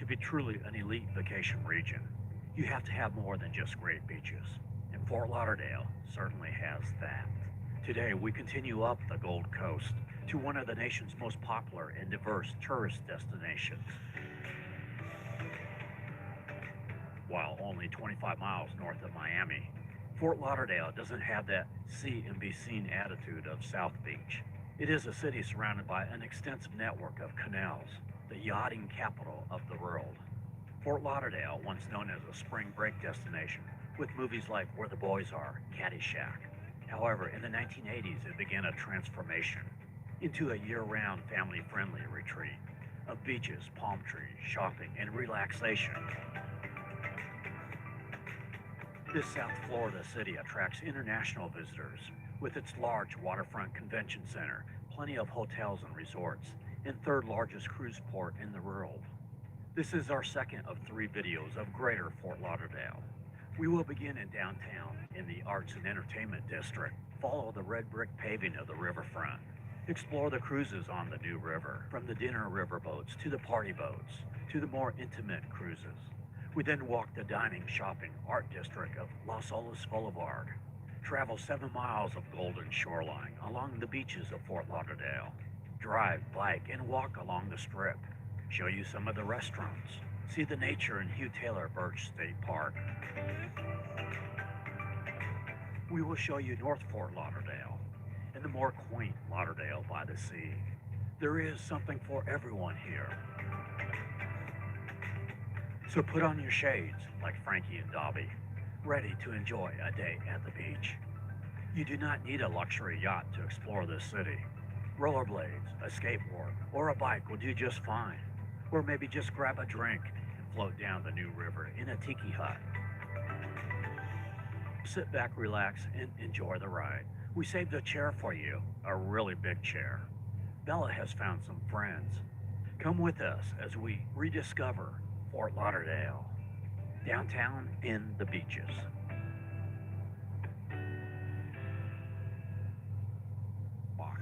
be truly an elite vacation region, you have to have more than just great beaches. And Fort Lauderdale certainly has that. Today, we continue up the Gold Coast to one of the nation's most popular and diverse tourist destinations. While only 25 miles north of Miami, Fort Lauderdale doesn't have that see and be seen attitude of South Beach. It is a city surrounded by an extensive network of canals, the yachting capital of the world. Fort Lauderdale, once known as a spring break destination, with movies like Where the Boys Are, Caddyshack. However, in the 1980s, it began a transformation into a year-round family-friendly retreat of beaches, palm trees, shopping, and relaxation. This South Florida city attracts international visitors with its large waterfront convention center, plenty of hotels and resorts, and third largest cruise port in the world. This is our second of 3 videos of Greater Fort Lauderdale. We will begin in downtown in the Arts and Entertainment District, follow the red brick paving of the riverfront, explore the cruises on the New River, from the dinner riverboats to the party boats to the more intimate cruises. We then walk the dining, shopping, art district of Las Olas Boulevard, travel 7 miles of golden shoreline along the beaches of Fort Lauderdale, drive, bike, and walk along the Strip, show you some of the restaurants, see the nature in Hugh Taylor Birch State Park. We will show you North Fort Lauderdale and the more quaint Lauderdale by the Sea. There is something for everyone here. So put on your shades like Frankie and Dobby, ready to enjoy a day at the beach. You do not need a luxury yacht to explore this city. Rollerblades, a skateboard, or a bike will do just fine. Or maybe just grab a drink and float down the New River in a tiki hut. Sit back, relax, and enjoy the ride. We saved a chair for you, a really big chair. Bella has found some friends. Come with us as we rediscover Fort Lauderdale, downtown and the beaches. Walk.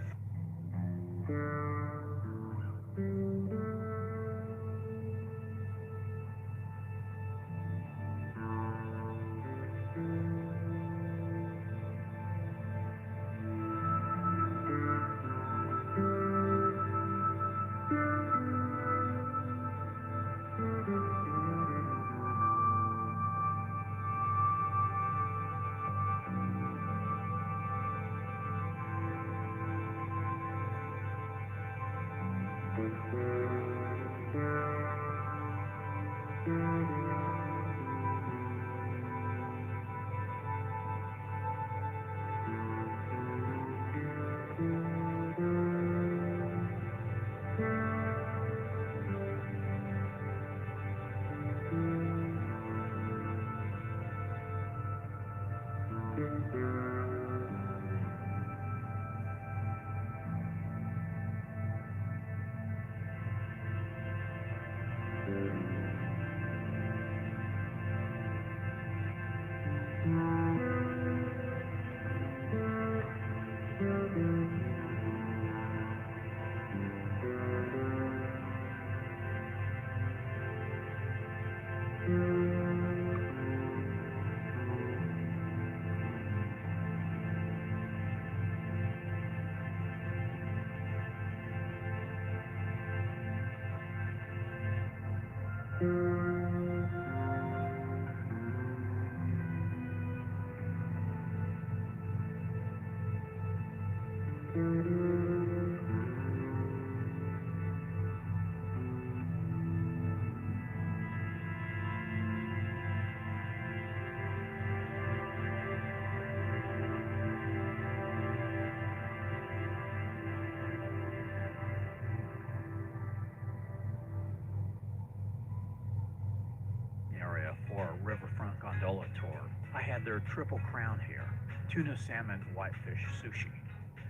For a riverfront gondola tour. I had their triple crown here, tuna, salmon, whitefish, sushi,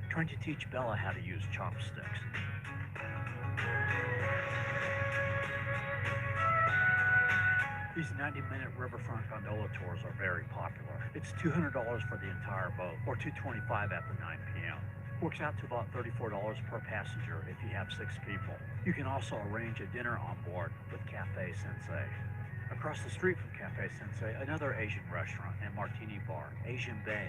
trying to teach Bella how to use chopsticks. These 90-minute riverfront gondola tours are very popular. It's $200 for the entire boat, or $225 after 9 p.m. Works out to about $34 per passenger if you have 6 people. You can also arrange a dinner on board with Cafe Sensei. Across the street from Cafe Sensei, another Asian restaurant and martini bar, Asian Bay.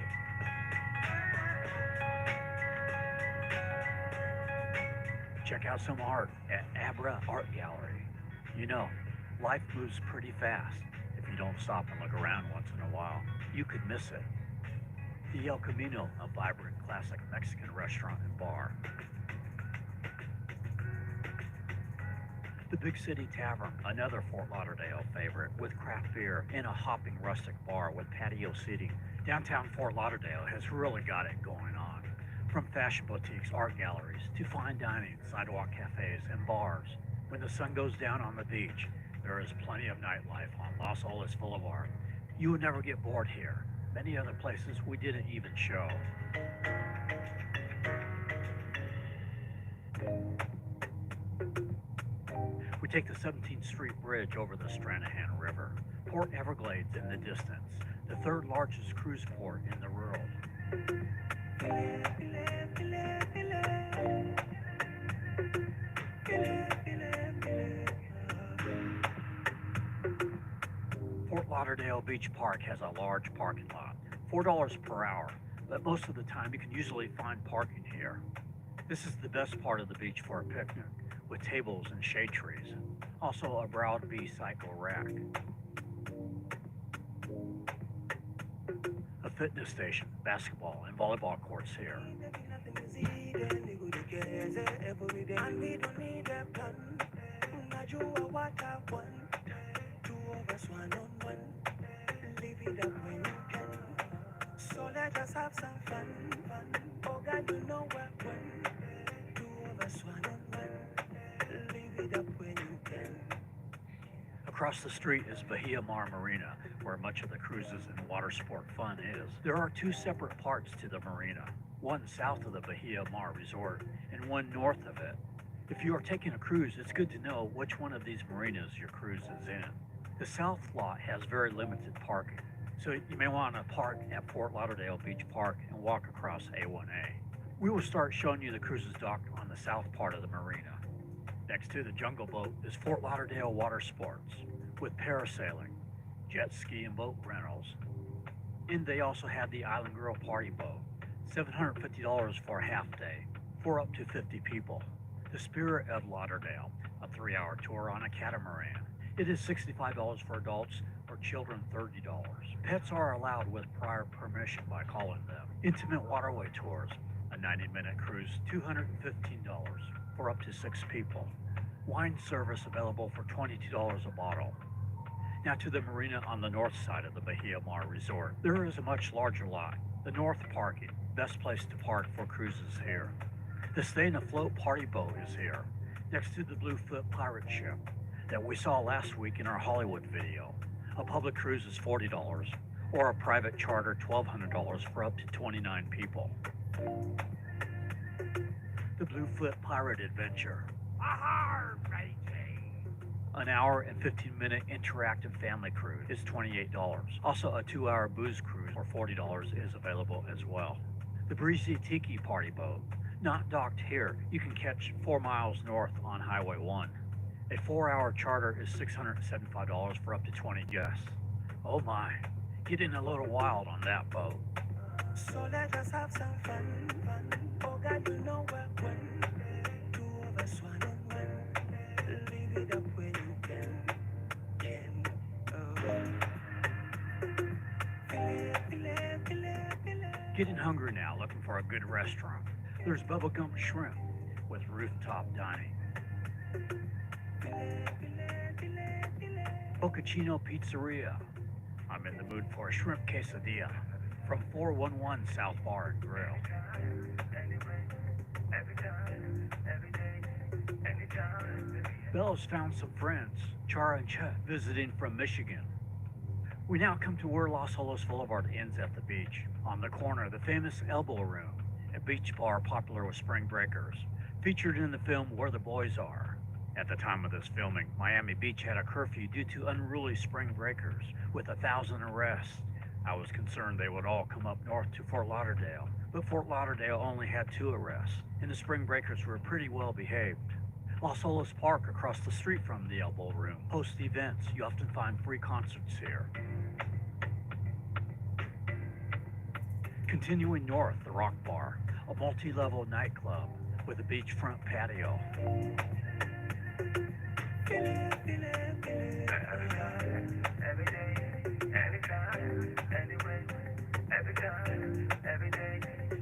Check out some art at Abra Art Gallery. You know, life moves pretty fast. If you don't stop and look around once in a while, you could miss it. The El Camino, a vibrant classic Mexican restaurant and bar. The Big City Tavern, another Fort Lauderdale favorite, with craft beer and a hopping rustic bar with patio seating. Downtown Fort Lauderdale has really got it going on. From fashion boutiques, art galleries, to fine dining, sidewalk cafes, and bars. When the sun goes down on the beach, there is plenty of nightlife on Los Olas Boulevard. You would never get bored here. Many other places we didn't even show. We take the 17th Street Bridge over the Stranahan River. Port Everglades in the distance, the third largest cruise port in the world. Fort Lauderdale Beach Park has a large parking lot, $4 per hour, but most of the time you can usually find parking here. This is the best part of the beach for a picnic, with tables and shade trees. Also a Broad B cycle rack. A fitness station, basketball and volleyball courts here. So let us have some fun. Oh God, you know we're fun. 2 of us one-on-one. Leave it up when you can. Across the street is Bahia Mar Marina, where much of the cruises and water sport fun is. There are 2 separate parts to the marina, one south of the Bahia Mar Resort and one north of it. If you are taking a cruise, it's good to know which one of these marinas your cruise is in. The south lot has very limited parking, so you may want to park at Fort Lauderdale Beach Park and walk across A1A. We will start showing you the cruises docked on the south part of the marina. Next to the Jungle Boat is Fort Lauderdale Water Sports, with parasailing, jet ski and boat rentals. And they also have the Island Girl Party Boat, $750 for a half day, for up to 50 people. The Spirit of Lauderdale, a 3-hour tour on a catamaran. It is $65 for adults, or children $30. Pets are allowed with prior permission by calling them. Intimate waterway tours, a 90-minute cruise, $215 for up to 6 people. Wine service available for $22 a bottle. Now to the marina on the north side of the Bahia Mar Resort. There is a much larger lot, the north parking, best place to park for cruises here. The Stay in Afloat Party Boat is here, next to the Bluefoot pirate ship that we saw last week in our Hollywood video. A public cruise is $40, or a private charter $1,200 for up to 29 people. The Bluefoot Pirate Adventure. Ahar, matey! An hour and 15-minute interactive family cruise is $28. Also, a 2-hour booze cruise for $40 is available as well. The Breezy Tiki Party Boat. Not docked here, you can catch 4 miles north on Highway 1. A 4-hour charter is $675 for up to 20 guests. Oh my, getting a little wild on that boat. So let us have some fun. Oh God, you know we're fun. 2 of us one-on-one. Leave it up when you can. Getting hungry now, looking for a good restaurant. There's Bubblegum Shrimp with rooftop dining. Bocacino Pizzeria. I'm in the mood for a shrimp quesadilla from 411 South Bar and Grill. Bella's found some friends, Chara and Chet, visiting from Michigan. We now come to where Los Olas Boulevard ends at the beach. On the corner, the famous Elbow Room, a beach bar popular with spring breakers, featured in the film Where the Boys Are. At the time of this filming, Miami Beach had a curfew due to unruly spring breakers, with 1,000 arrests. I was concerned they would all come up north to Fort Lauderdale, But Fort Lauderdale only had 2 arrests, and the spring breakers were pretty well behaved. Los Olas Park, across the street from the Elbow Room, hosts events. You often find free concerts here. Continuing north, the Rock Bar, a multi-level nightclub with a beachfront patio.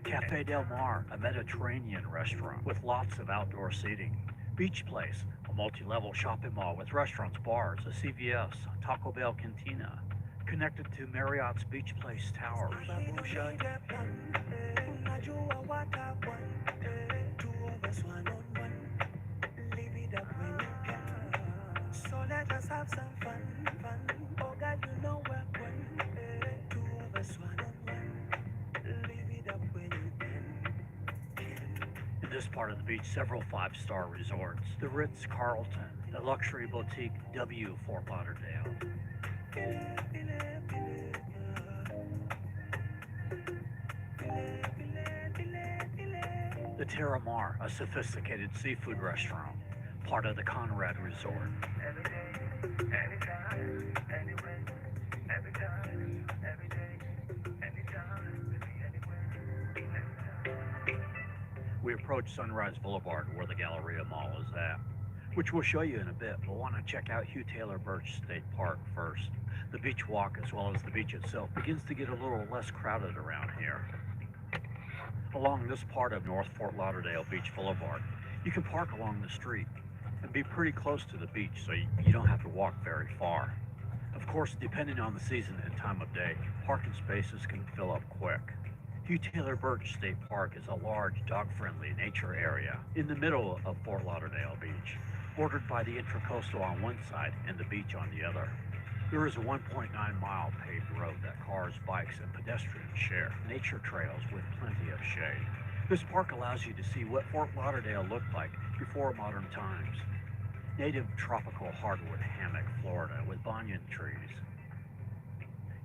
Cafe Del Mar, a Mediterranean restaurant with lots of outdoor seating. Beach Place, a multi-level shopping mall with restaurants, bars, a CVS, Taco Bell Cantina, connected to Marriott's Beach Place towers. In this part of the beach, several 5-star resorts. The Ritz-Carlton, the luxury boutique W Fort Lauderdale. The Terra Mar, a sophisticated seafood restaurant, part of the Conrad Resort. We approach Sunrise Boulevard, where the Galleria Mall is at, which we'll show you in a bit, but want to check out Hugh Taylor Birch State Park first. The beach walk, as well as the beach itself, begins to get a little less crowded around here. Along this part of North Fort Lauderdale Beach Boulevard, you can park along the street and be pretty close to the beach, so you don't have to walk very far. Of course, depending on the season and time of day, parking spaces can fill up quick. Hugh Taylor Birch State Park is a large, dog-friendly nature area in the middle of Fort Lauderdale Beach, bordered by the Intracoastal on one side and the beach on the other. There is a 1.9-mile paved road that cars, bikes, and pedestrians share, nature trails with plenty of shade. This park allows you to see what Fort Lauderdale looked like before modern times. Native tropical hardwood hammock Florida with banyan trees.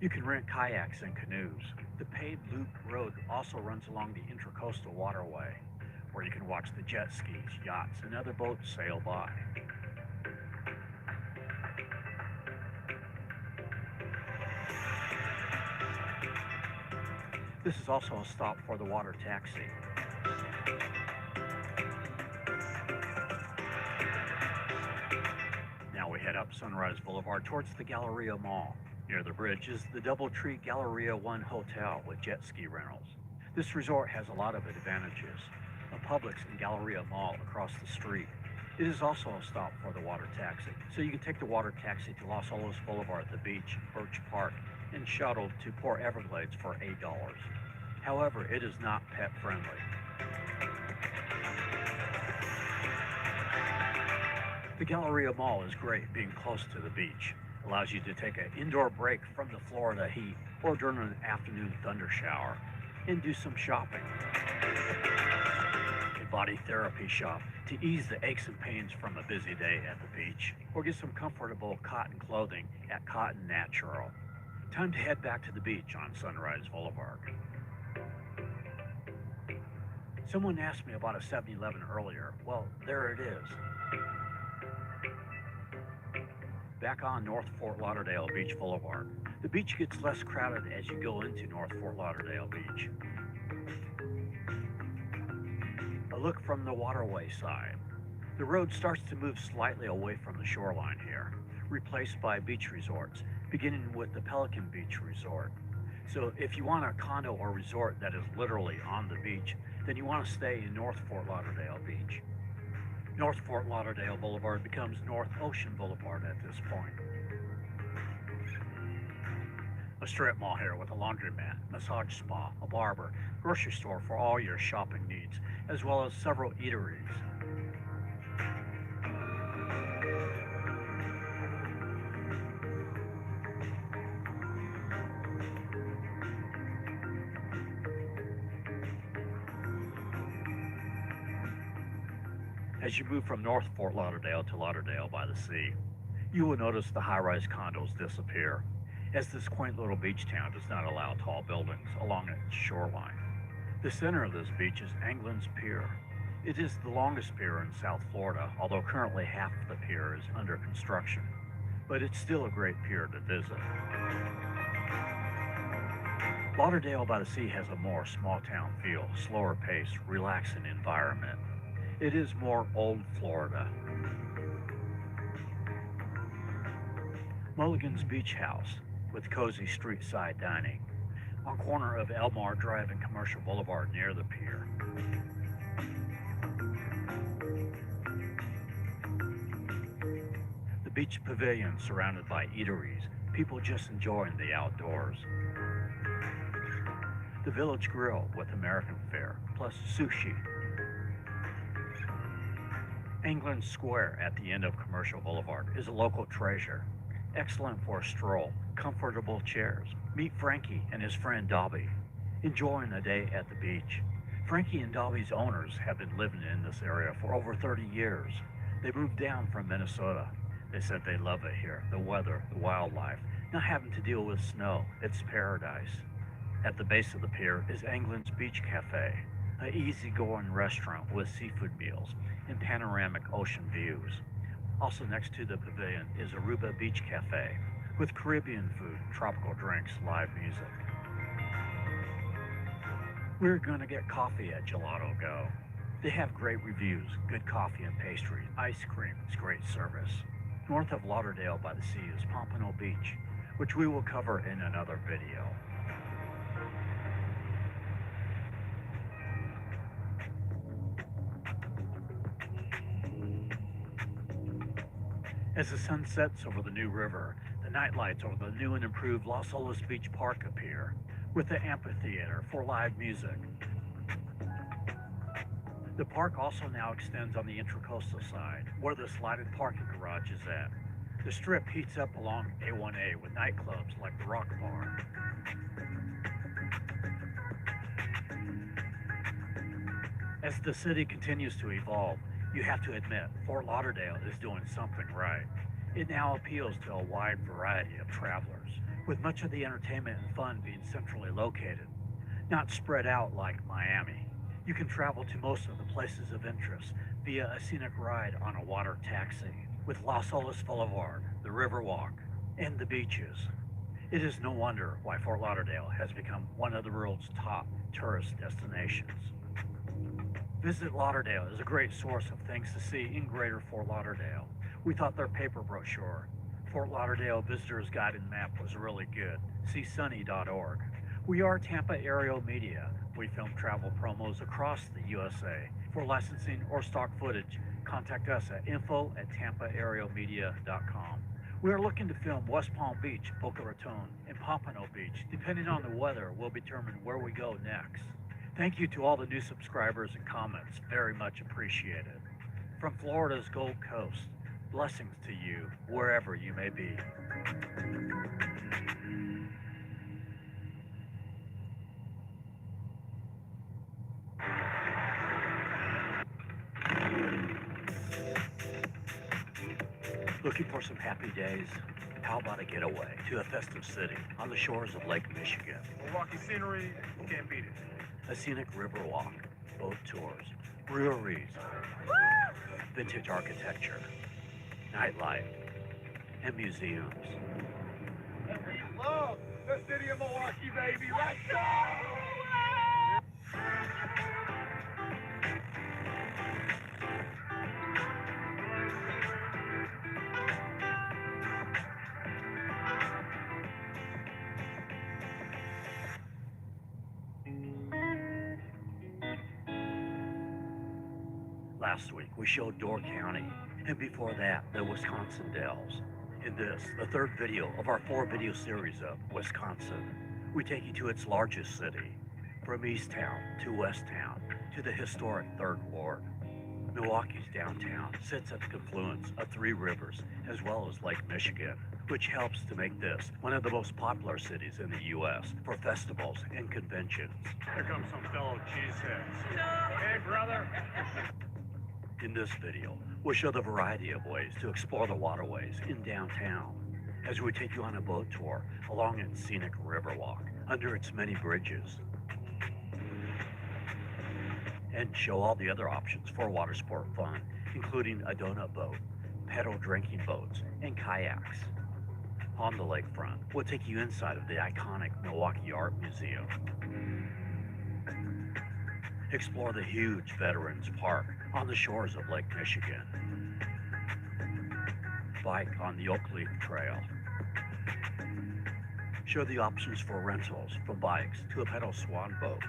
You can rent kayaks and canoes. The paved loop road also runs along the Intracoastal Waterway, where you can watch the jet skis, yachts, and other boats sail by. This is also a stop for the water taxi. Now we head up Sunrise Boulevard towards the Galleria Mall. Near the bridge is the DoubleTree Galleria 1 Hotel with jet ski rentals. This resort has a lot of advantages. A Publix and Galleria Mall across the street. It is also a stop for the water taxi, so you can take the water taxi to Los Olas Boulevard, the beach, Birch Park, and shuttle to Port Everglades for $8. However, it is not pet friendly. The Galleria Mall is great being close to the beach. Allows you to take an indoor break from the Florida heat or during an afternoon thunder shower and do some shopping. A body therapy shop to ease the aches and pains from a busy day at the beach, or get some comfortable cotton clothing at Cotton Natural. Time to head back to the beach on Sunrise Boulevard. Someone asked me about a 7-Eleven earlier. Well, there it is. Back on North Fort Lauderdale Beach Boulevard. The beach gets less crowded as you go into North Fort Lauderdale Beach. A look from the waterway side. The road starts to move slightly away from the shoreline here, replaced by beach resorts, beginning with the Pelican Beach Resort. So if you want a condo or resort that is literally on the beach, then you want to stay in North Fort Lauderdale Beach. North Fort Lauderdale Boulevard becomes North Ocean Boulevard at this point. A strip mall here with a laundromat, massage spa, a barber, grocery store for all your shopping needs, as well as several eateries. As you move from North Fort Lauderdale to Lauderdale by the sea, you will notice the high-rise condos disappear, as this quaint little beach town does not allow tall buildings along its shoreline. The center of this beach is Anglin's Pier. It is the longest pier in South Florida, although currently half of the pier is under construction. But it's still a great pier to visit. Lauderdale by the Sea has a more small-town feel, slower pace, relaxing environment. It is more old Florida. Mulligan's Beach House, with cozy street-side dining, on corner of Elmar Drive and Commercial Boulevard near the pier. The beach pavilion surrounded by eateries, people just enjoying the outdoors. The Village Grill with American fare, plus sushi. England Square at the end of Commercial Boulevard is a local treasure. Excellent for a stroll, comfortable chairs. Meet Frankie and his friend Dobby, enjoying a day at the beach. Frankie and Dobby's owners have been living in this area for over 30 years. They moved down from Minnesota. They said they love it here, the weather, the wildlife, not having to deal with snow. It's paradise. At the base of the pier is Anglin's Beach Cafe, an easygoing restaurant with seafood meals and panoramic ocean views. Also next to the pavilion is Aruba Beach Cafe with Caribbean food, tropical drinks, live music. We're gonna get coffee at Gelato Go. They have great reviews, good coffee and pastry, ice cream, it's great service. North of Lauderdale by the Sea is Pompano Beach, which we will cover in another video. As the sun sets over the new river, the night lights over the new and improved Los Olas Beach Park appear, with the amphitheater for live music. The park also now extends on the intracoastal side, where the slided parking garage is at. The strip heats up along A1A with nightclubs like the Rock Bar. As the city continues to evolve, you have to admit, Fort Lauderdale is doing something right. It now appeals to a wide variety of travelers, with much of the entertainment and fun being centrally located, not spread out like Miami. You can travel to most of the places of interest via a scenic ride on a water taxi, with Los Olas Boulevard, the Riverwalk, and the beaches. It is no wonder why Fort Lauderdale has become one of the world's top tourist destinations. Visit Lauderdale is a great source of things to see in Greater Fort Lauderdale. We thought their paper brochure, Fort Lauderdale Visitor's Guide and Map, was really good. See sunny.org. We are Tampa Aerial Media. We film travel promos across the USA. For licensing or stock footage, contact us at info@tampaaerialmedia.com. We are looking to film West Palm Beach, Boca Raton, and Pompano Beach. Depending on the weather, we'll determine where we go next. Thank you to all the new subscribers and comments, very much appreciated. From Florida's Gold Coast, blessings to you, wherever you may be. Looking for some happy days? How about a getaway to a festive city on the shores of Lake Michigan? Rocky scenery, can't beat it. A scenic river walk, boat tours, breweries, vintage architecture, nightlife, and museums. Love the city of Milwaukee, baby. Let's go! Last week, we showed Door County, and before that, the Wisconsin Dells. In this, the third video of our 4-video series of Wisconsin, we take you to its largest city, from East Town to West Town to the historic 3rd Ward. Milwaukee's downtown sits at the confluence of 3 rivers as well as Lake Michigan, which helps to make this one of the most popular cities in the U.S. for festivals and conventions. Here comes some fellow cheeseheads. Hey, brother. In this video, we'll show the variety of ways to explore the waterways in downtown as we take you on a boat tour along its scenic Riverwalk under its many bridges. and show all the other options for water sport fun, including a donut boat, pedal drinking boats, and kayaks. On the lakefront, we'll take you inside of the iconic Milwaukee Art Museum. Explore the huge Veterans Park on the shores of Lake Michigan. Bike on the Oak Leaf Trail. Show the options for rentals, from bikes to a pedal swan boat.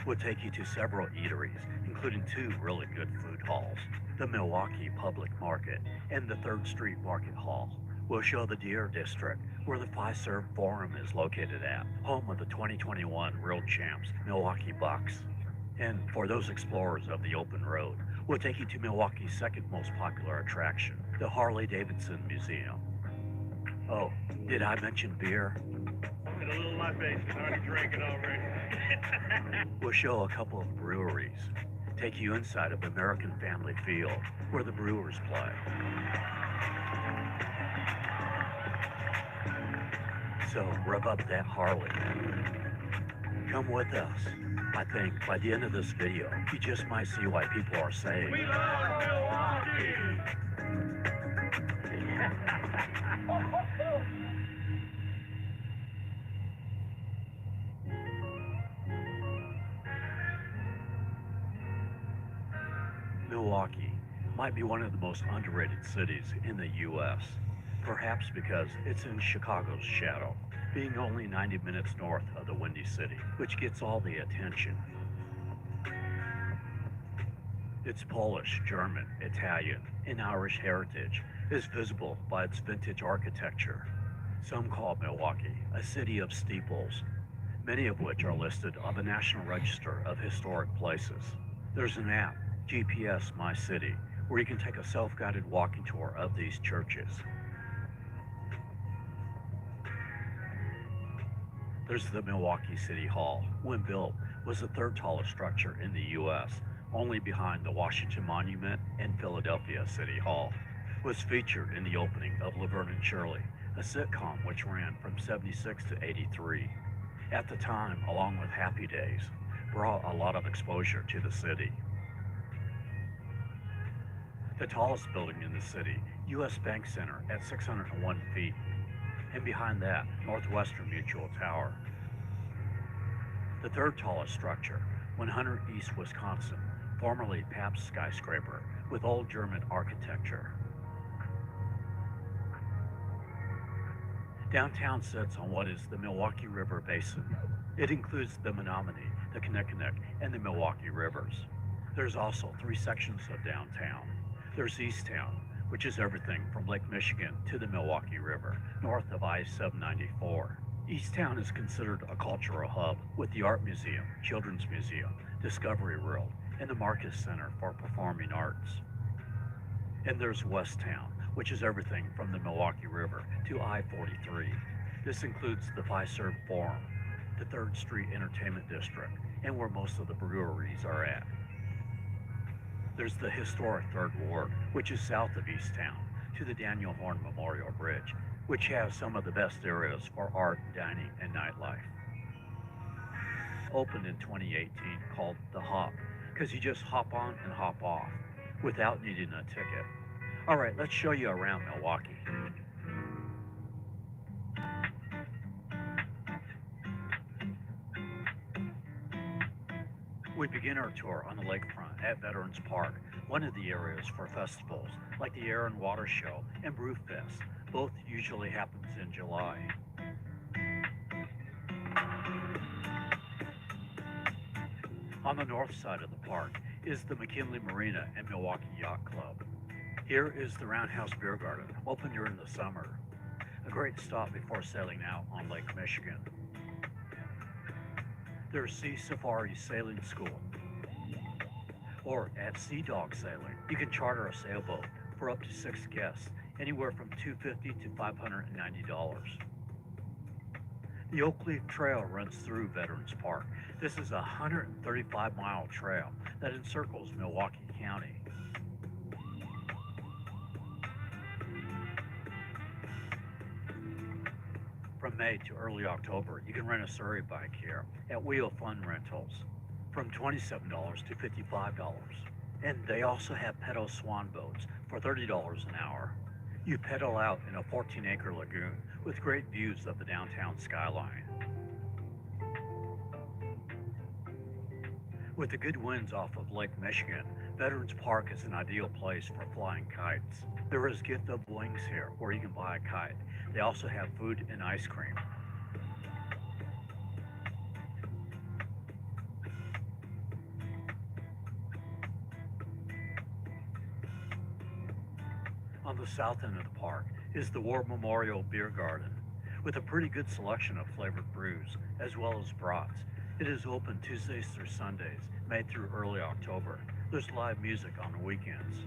We'll take you to several eateries, including 2 really good food halls, the Milwaukee Public Market and the 3rd Street Market Hall. We'll show the Deer District, where the Fiserv Forum is located at, home of the 2021 World Champs Milwaukee Bucks. And for those explorers of the open road, we'll take you to Milwaukee's 2nd most popular attraction, the Harley-Davidson Museum. Oh, did I mention beer? Got a little libation, already drinking already. We'll show a couple of breweries, take you inside of American Family Field, where the Brewers play. So rev up that Harley. Come with us. I think by the end of this video, you just might see why people are saying, We love Milwaukee! Milwaukee might be one of the most underrated cities in the U.S., perhaps because it's in Chicago's shadow, being only 90 minutes north of the Windy City, which gets all the attention. Its Polish, German, Italian, and Irish heritage is visible by its vintage architecture. Some call Milwaukee a city of steeples, many of which are listed on the National Register of Historic Places. There's an app, GPS My City, where you can take a self-guided walking tour of these churches. There's the Milwaukee City Hall. When built, was the 3rd tallest structure in the U.S., only behind the Washington Monument and Philadelphia City Hall. Was featured in the opening of Laverne and Shirley, a sitcom which ran from '76 to '83. At the time, along with Happy Days, brought a lot of exposure to the city. The tallest building in the city, U.S. Bank Center at 601 feet. And behind that, Northwestern Mutual Tower. The 3rd tallest structure, 100 East Wisconsin, formerly Pabst skyscraper, with old German architecture. Downtown sits on what is the Milwaukee River Basin. It includes the Menominee, the Kinnickinnick, and the Milwaukee Rivers. There's also 3 sections of downtown. There's Easttown, which is everything from Lake Michigan to the Milwaukee River, north of I-794. Easttown is considered a cultural hub with the Art Museum, Children's Museum, Discovery World, and the Marcus Center for Performing Arts. And there's Westtown, which is everything from the Milwaukee River to I-43. This includes the Fiserv Forum, the 3rd Street Entertainment District, and where most of the breweries are at. There's the historic 3rd Ward, which is south of Easttown, to the Daniel Horn Memorial Bridge, which has some of the best areas for art, dining, and nightlife. Opened in 2018, called The Hop, because you just hop on and hop off without needing a ticket. All right, let's show you around Milwaukee. We begin our tour on the lakefront at Veterans Park, one of the areas for festivals like the Air and Water Show and Brewfest. Both usually happens in July. On the north side of the park is the McKinley Marina and Milwaukee Yacht Club. Here is the Roundhouse Beer Garden, open during the summer. A great stop before sailing out on Lake Michigan. There's Sea Safari Sailing School. Or at Sea Dog Sailing, you can charter a sailboat for up to 6 guests, anywhere from $250 to $590. The Oak Leaf Trail runs through Veterans Park. This is a 135-mile trail that encircles Milwaukee County. From May to early October, you can rent a Surrey bike here at Wheel Fun Rentals. from $27 to $55. And they also have pedal swan boats for $30 an hour. You pedal out in a 14-acre lagoon with great views of the downtown skyline. With the good winds off of Lake Michigan, Veterans Park is an ideal place for flying kites. There is gift of wings here where you can buy a kite. They also have food and ice cream. On the south end of the park is the War Memorial Beer Garden with a pretty good selection of flavored brews as well as brats. It is open Tuesdays through Sundays, May through early October. There's live music on the weekends.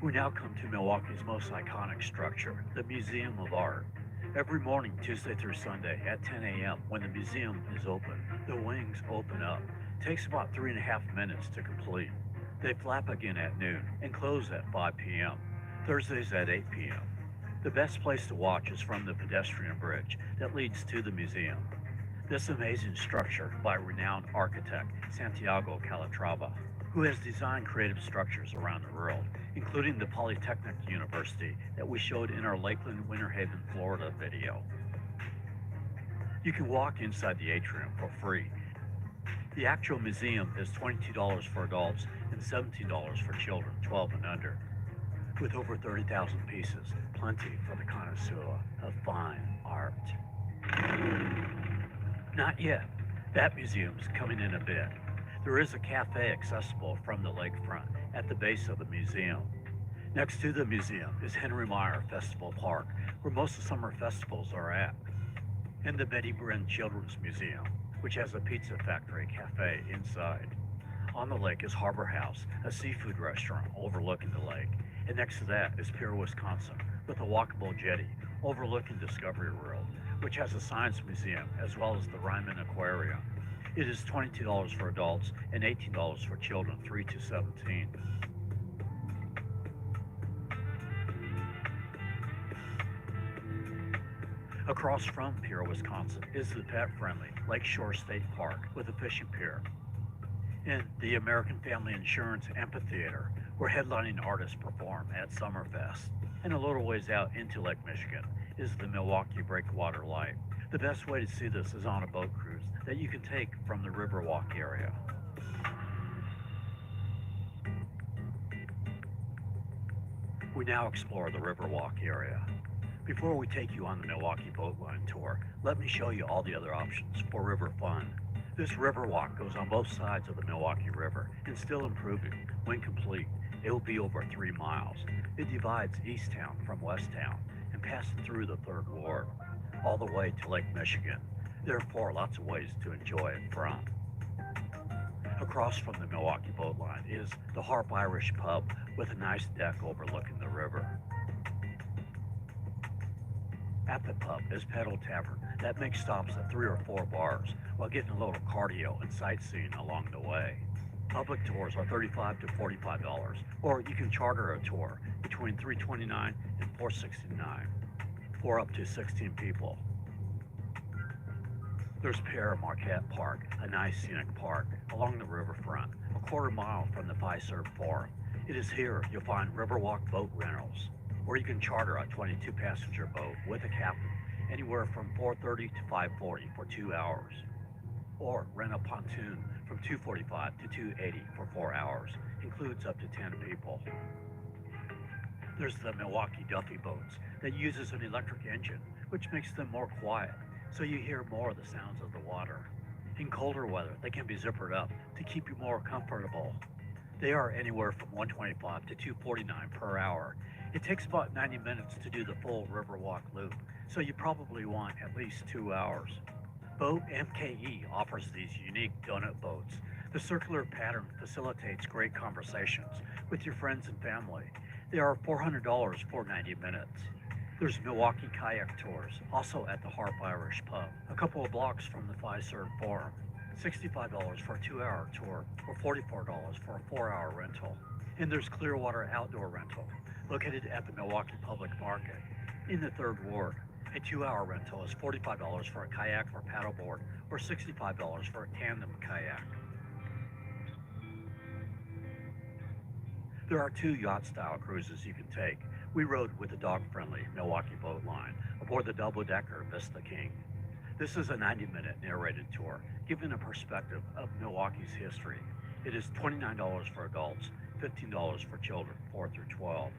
We now come to Milwaukee's most iconic structure, the Museum of Art. Every morning, Tuesday through Sunday at 10 a.m. when the museum is open, the wings open up. It takes about 3.5 minutes to complete. They flap again at noon and close at 5 p.m., Thursdays at 8 p.m. The best place to watch is from the pedestrian bridge that leads to the museum. This amazing structure by renowned architect Santiago Calatrava, who has designed creative structures around the world, including the Polytechnic University that we showed in our Lakeland Winter Haven, Florida video. You can walk inside the atrium for free. The actual museum is $22 for adults and $17 for children 12 and under. With over 30,000 pieces, plenty for the connoisseur of fine art. Not yet. That museum's coming in a bit. There is a cafe accessible from the lakefront at the base of the museum. Next to the museum is Henry Meyer Festival Park, where most of summer festivals are at, and the Betty Brin Children's Museum, which has a pizza factory cafe inside. On the lake is Harbor House, a seafood restaurant overlooking the lake, and next to that is Pier, Wisconsin, with a walkable jetty overlooking Discovery World, which has a science museum as well as the Ryman Aquarium. It is $22 for adults and $18 for children 3 to 17. Across from Pier, Wisconsin is the pet-friendly Lakeshore State Park with a fishing pier. And the American Family Insurance Amphitheater, where headlining artists perform at Summerfest. And a little ways out into Lake Michigan is the Milwaukee Breakwater Light. The best way to see this is on a boat cruise that you can take from the Riverwalk area. We now explore the Riverwalk area. Before we take you on the Milwaukee Boat Line tour, let me show you all the other options for river fun. This Riverwalk goes on both sides of the Milwaukee River and still improving. When complete, it will be over 3 miles. It divides Easttown from Westtown and passes through the 3rd Ward, all the way to Lake Michigan. Therefore, lots of ways to enjoy it from. Across from the Milwaukee Boat Line is the Harp Irish Pub with a nice deck overlooking the river. At the pub is Pedal Tavern that makes stops at 3 or 4 bars while getting a little cardio and sightseeing along the way. Public tours are $35 to $45, or you can charter a tour between $329 and $469 for up to 16 people. There's Pere Marquette Park, a nice scenic park along the riverfront, a quarter mile from the Fiserv Forum. It is here you'll find Riverwalk boat rentals, or you can charter a 22-passenger boat with a captain anywhere from $430 to $540 for 2 hours, or rent a pontoon from $245 to $280 for 4 hours, includes up to 10 people. There's the Milwaukee Duffy boats that uses an electric engine, which makes them more quiet, so you hear more of the sounds of the water. In colder weather, they can be zippered up to keep you more comfortable. They are anywhere from $125 to $249 per hour. It takes about 90 minutes to do the full Riverwalk loop, so you probably want at least 2 hours. Boat MKE offers these unique donut boats. The circular pattern facilitates great conversations with your friends and family. They are $400 for 90 minutes. There's Milwaukee Kayak Tours, also at the Harp Irish Pub, a couple of blocks from the Fiserv Forum. $65 for a 2-hour tour, or $44 for a 4-hour rental. And there's Clearwater Outdoor Rental, located at the Milwaukee Public Market in the 3rd Ward. A 2-hour rental is $45 for a kayak or paddleboard, or $65 for a tandem kayak. There are 2 yacht-style cruises you can take. We rode with the dog-friendly Milwaukee Boat Line aboard the double-decker Vista King. This is a 90-minute narrated tour, giving a perspective of Milwaukee's history. It is $29 for adults, $15 for children 4 through 12.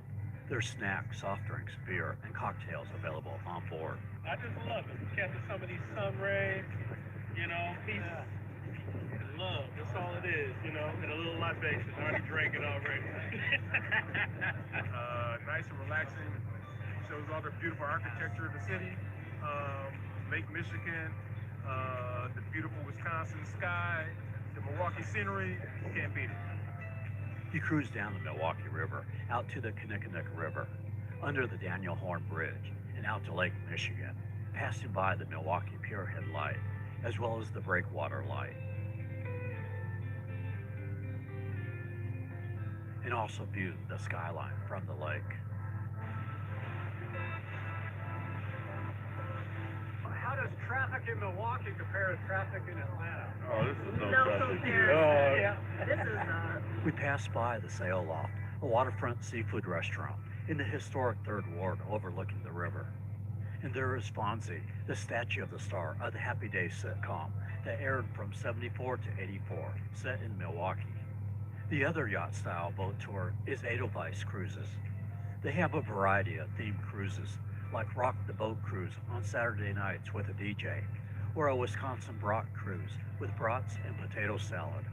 There's snacks, soft drinks, beer, and cocktails available on board. I just love it. Catching some of these sun rays, you know, peace and love. That's all it is, you know, and a little libation. I already drank it already. Nice and relaxing. Shows all the beautiful architecture of the city. Lake Michigan, the beautiful Wisconsin sky, the Milwaukee scenery. Can't beat it. You cruise down the Milwaukee River, out to the Kinnickinnick River, under the Daniel Horn Bridge, and out to Lake Michigan, passing by the Milwaukee Pierhead Light, as well as the Breakwater Light. And also view the skyline from the lake. How does traffic in Milwaukee compare to traffic in Atlanta? Oh, this is no No comparison. This is not. We passed by the Sail Loft, a waterfront seafood restaurant in the historic 3rd Ward overlooking the river. And there is Fonzie, the statue of the star of the Happy Days sitcom that aired from 74 to 84, set in Milwaukee. The other yacht-style boat tour is Edelweiss Cruises. They have a variety of themed cruises, like Rock the Boat Cruise on Saturday nights with a DJ, or a Wisconsin brat cruise with brats and potato salad.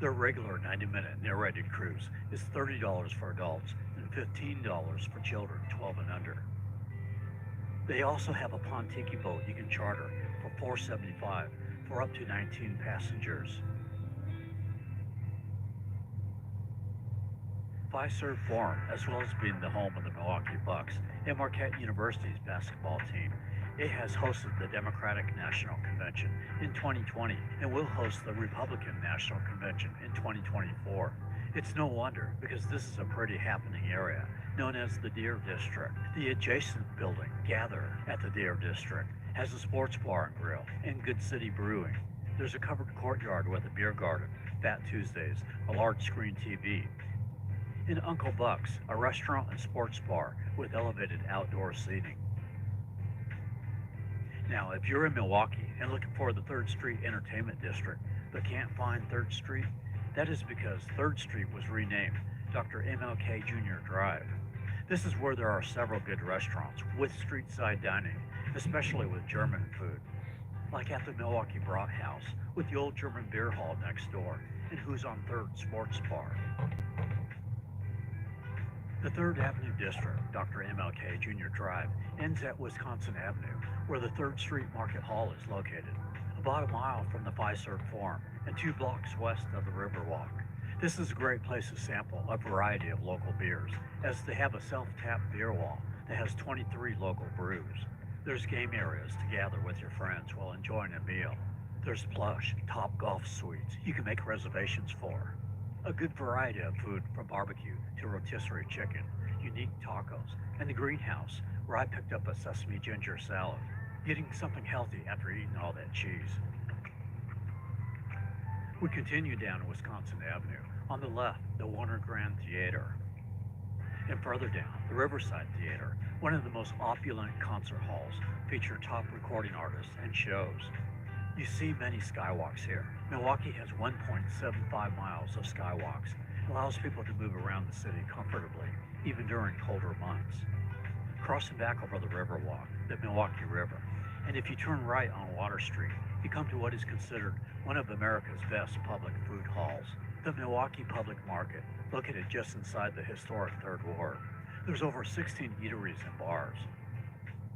Their regular 90-minute narrated cruise is $30 for adults and $15 for children 12 and under. They also have a Pontiki boat you can charter for $475 for up to 19 passengers. Fiserv Forum, as well as being the home of the Milwaukee Bucks and Marquette University's basketball team, it has hosted the Democratic National Convention in 2020 and will host the Republican National Convention in 2024. It's no wonder, because this is a pretty happening area known as the Deer District. The adjacent building, Gather at the Deer District, has a sports bar and grill and Good City Brewing. There's a covered courtyard with a beer garden, Fat Tuesdays, a large screen TV, and Uncle Buck's, a restaurant and sports bar with elevated outdoor seating. Now, if you're in Milwaukee and looking for the 3rd Street Entertainment District but can't find 3rd Street, that is because 3rd Street was renamed Dr. MLK Jr. Drive. This is where there are several good restaurants with street-side dining, especially with German food, like at the Milwaukee Brat House with the old German beer hall next door and Who's on 3rd Sports Bar. The 3rd Avenue District, Dr. MLK Jr. Drive, ends at Wisconsin Avenue, where the 3rd Street Market Hall is located, about a mile from the Fiserv Forum and 2 blocks west of the Riverwalk. This is a great place to sample a variety of local beers, as they have a self-tap beer wall that has 23 local brews. There's game areas to gather with your friends while enjoying a meal. There's plush, top golf suites you can make reservations for. A good variety of food from barbecue to rotisserie chicken, unique tacos, and the greenhouse, where I picked up a sesame ginger salad, getting something healthy after eating all that cheese. We continue down Wisconsin Avenue. On the left, the Warner Grand Theater. And further down, the Riverside Theater, one of the most opulent concert halls, feature top recording artists and shows. You see many skywalks here. Milwaukee has 1.75 miles of skywalks. It allows people to move around the city comfortably, even during colder months. Crossing back over the Riverwalk, the Milwaukee River, and if you turn right on Water Street, you come to what is considered one of America's best public food halls, the Milwaukee Public Market, located just inside the historic 3rd Ward. There's over 16 eateries and bars.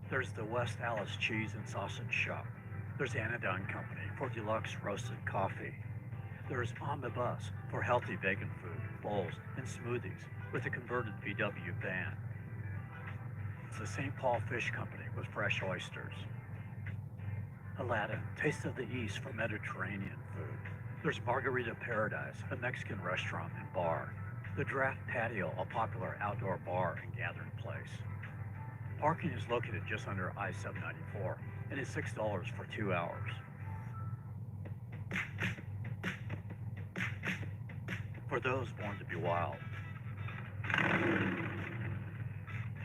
There's the West Alice Cheese and Sausage Shop. There's Anodyne Company for deluxe roasted coffee. There's On the Bus for healthy vegan food, bowls, and smoothies with a converted VW van. It's the St. Paul Fish Company with fresh oysters. Aladdin, Taste of the East for Mediterranean food. There's Margarita Paradise, a Mexican restaurant and bar. The Draft Patio, a popular outdoor bar and gathering place. Parking is located just under I-794 and is $6 for 2 hours. For those born to be wild.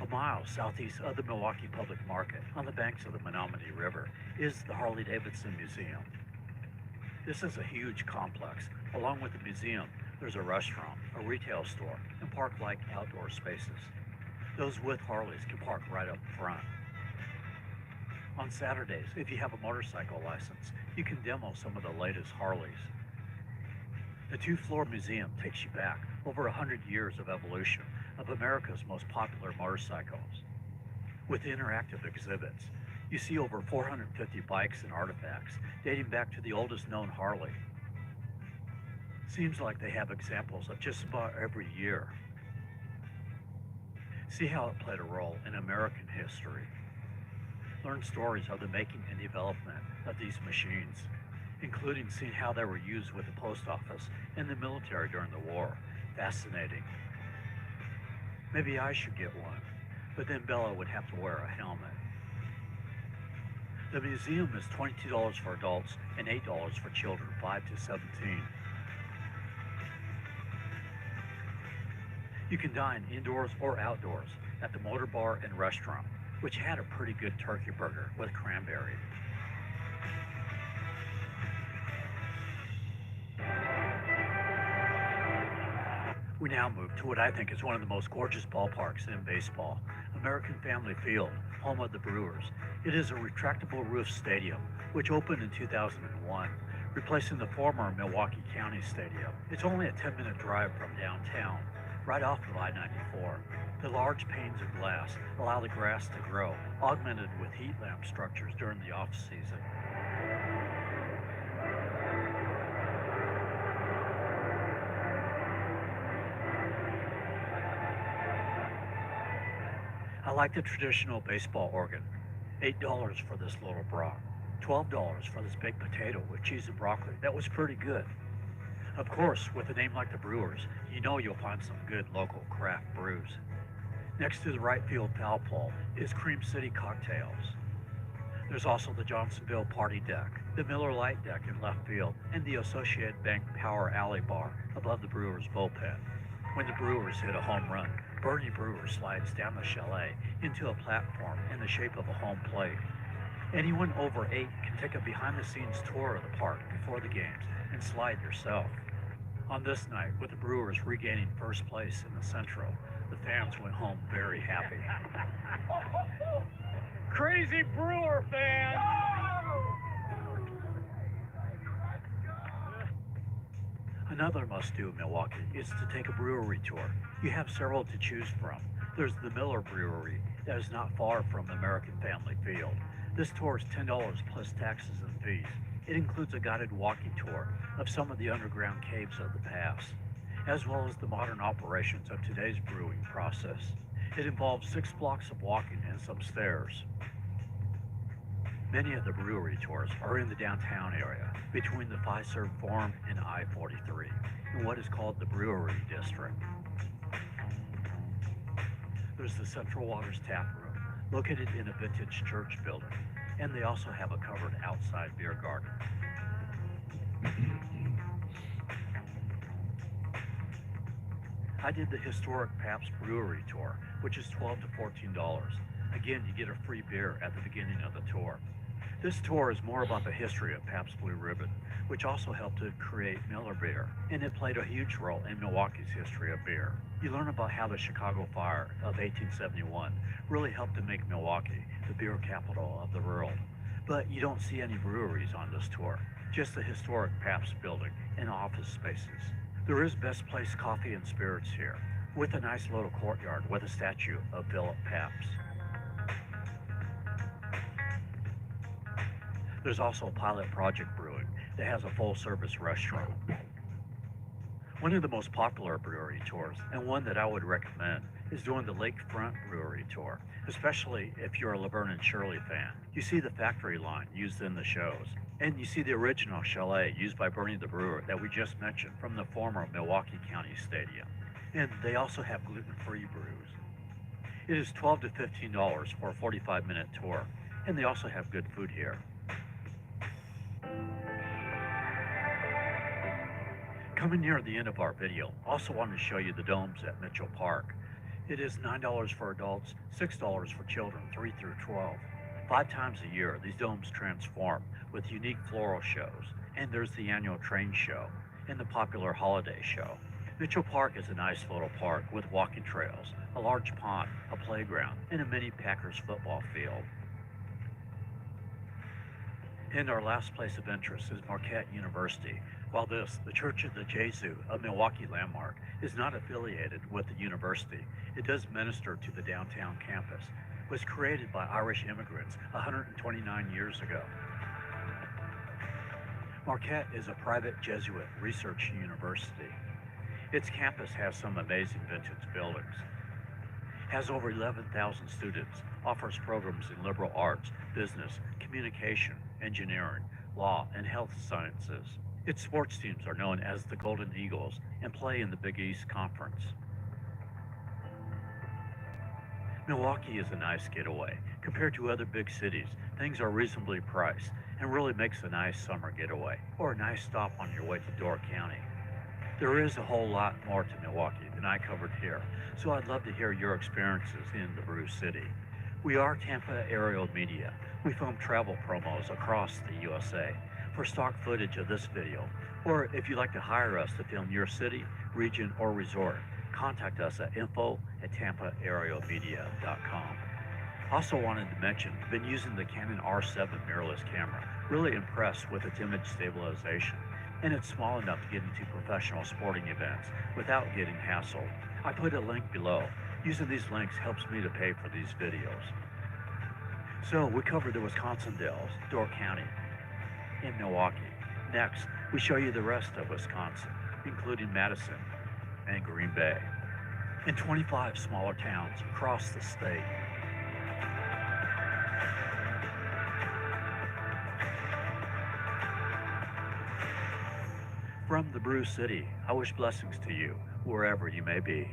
A mile southeast of the Milwaukee Public Market, on the banks of the Menominee River, is the Harley-Davidson Museum. This is a huge complex. Along with the museum, there's a restaurant, a retail store, and park-like outdoor spaces. Those with Harleys can park right up front. On Saturdays, if you have a motorcycle license, you can demo some of the latest Harleys. The two-floor museum takes you back over 100 years of evolution of America's most popular motorcycles. With interactive exhibits, you see over 450 bikes and artifacts dating back to the oldest known Harley. Seems like they have examples of just about every year. See how it played a role in American history. Learn stories of the making and development of these machines, including seeing how they were used with the post office and the military during the war. Fascinating. Maybe I should get one, but then Bella would have to wear a helmet. The museum is $22 for adults and $8 for children 5 to 17. You can dine indoors or outdoors at the Motor Bar and Restaurant, which had a pretty good turkey burger with cranberry. We now move to what I think is one of the most gorgeous ballparks in baseball, American Family Field, home of the Brewers. It is a retractable roof stadium, which opened in 2001, replacing the former Milwaukee County Stadium. It's only a 10-minute drive from downtown, right off of I-94. The large panes of glass allow the grass to grow, augmented with heat lamp structures during the off-season. I like the traditional baseball organ. $8 for this little brat. $12 for this baked potato with cheese and broccoli. That was pretty good. Of course, with a name like the Brewers, you know you'll find some good local craft brews. Next to the right field foul pole is Cream City Cocktails. There's also the Johnsonville Party Deck, the Miller Lite Deck in left field, and the Associated Bank Power Alley Bar above the Brewers bullpen. When the Brewers hit a home run, Bernie Brewer slides down the chalet into a platform in the shape of a home plate. Anyone over 8 can take a behind-the-scenes tour of the park before the games and slide yourself. On this night, with the Brewers regaining first place in the Central, the fans went home very happy. Crazy Brewer fans! Another must-do in Milwaukee is to take a brewery tour. You have several to choose from. There's the Miller Brewery that is not far from American Family Field. This tour is $10 plus taxes and fees. It includes a guided walking tour of some of the underground caves of the past, as well as the modern operations of today's brewing process. It involves 6 blocks of walking and some stairs. Many of the brewery tours are in the downtown area, between the Fiserv Forum and I-43, in what is called the Brewery District. There's the Central Waters Tap Room, located in a vintage church building, and they also have a covered outside beer garden. I did the historic Pabst Brewery tour, which is $12 to $14. Again, you get a free beer at the beginning of the tour. This tour is more about the history of Pabst Blue Ribbon, which also helped to create Miller Beer, and it played a huge role in Milwaukee's history of beer. You learn about how the Chicago Fire of 1871 really helped to make Milwaukee the beer capital of the world. But you don't see any breweries on this tour, just the historic Pabst building and office spaces. There is Best Place Coffee and Spirits here, with a nice little courtyard with a statue of Philip Pabst. There's also Pilot Project Brewing that has a full-service restaurant. One of the most popular brewery tours, and one that I would recommend, is doing the Lakefront Brewery Tour, especially if you're a Laverne and Shirley fan. You see the factory line used in the shows, and you see the original chalet used by Bernie the Brewer that we just mentioned from the former Milwaukee County Stadium. And they also have gluten-free brews. It is $12 to $15 for a 45-minute tour, and they also have good food here. Coming near the end of our video, also want to show you the domes at Mitchell Park. It is $9 for adults, $6 for children 3 through 12. 5 times a year, these domes transform with unique floral shows, and there's the annual train show and the popular holiday show. Mitchell Park is a nice little park with walking trails, a large pond, a playground, and a mini Packers football field. And our last place of interest is Marquette University. While this, the Church of the Jesu, a Milwaukee landmark, is not affiliated with the university, it does minister to the downtown campus. It was created by Irish immigrants 129 years ago. Marquette is a private Jesuit research university. Its campus has some amazing vintage buildings, has over 11,000 students, offers programs in liberal arts, business, communication, engineering, law, and health sciences. Its sports teams are known as the Golden Eagles and play in the Big East Conference. Milwaukee is a nice getaway. Compared to other big cities, things are reasonably priced and really makes a nice summer getaway or a nice stop on your way to Door County. There is a whole lot more to Milwaukee than I covered here, so I'd love to hear your experiences in the Brew City. We are Tampa Aerial Media. We film travel promos across the USA. For stock footage of this video, or if you'd like to hire us to film your city, region, or resort, contact us at info@tampaaerialmedia.com. Also wanted to mention, been using the Canon R7 mirrorless camera. Really impressed with its image stabilization, and it's small enough to get into professional sporting events without getting hassled. I put a link below. Using these links helps me to pay for these videos. So we covered the Wisconsin Dells, Door County, in Milwaukee. Next, we show you the rest of Wisconsin, including Madison and Green Bay, and 25 smaller towns across the state. From the Brew City, I wish blessings to you, wherever you may be.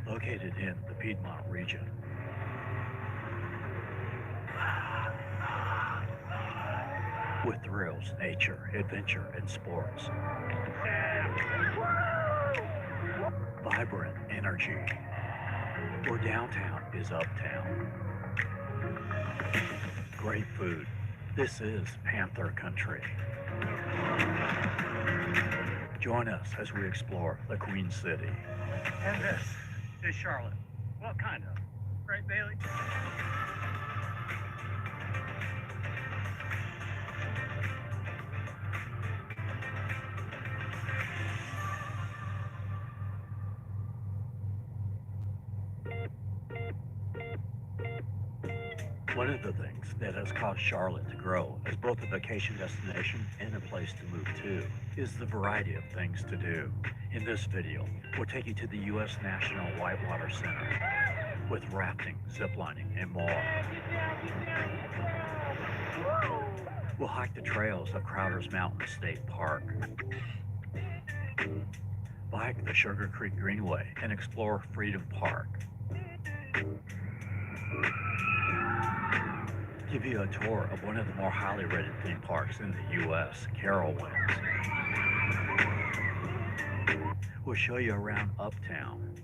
Located in the Piedmont region. With thrills, nature, adventure, and sports. Vibrant energy. Where downtown is uptown. Great food. This is Panther Country. Join us as we explore the Queen City. And this is Charlotte. What kind of? Right, Bailey? One of the things that has caused Charlotte to grow as both a vacation destination and a place to move to is the variety of things to do. In this video, we'll take you to the U.S. National Whitewater Center with rafting, ziplining, and more. We'll hike the trails of Crowder's Mountain State Park, bike the Sugar Creek Greenway, and explore Freedom Park. Give you a tour of one of the more highly rated theme parks in the U.S., Carowinds. We'll show you around Uptown,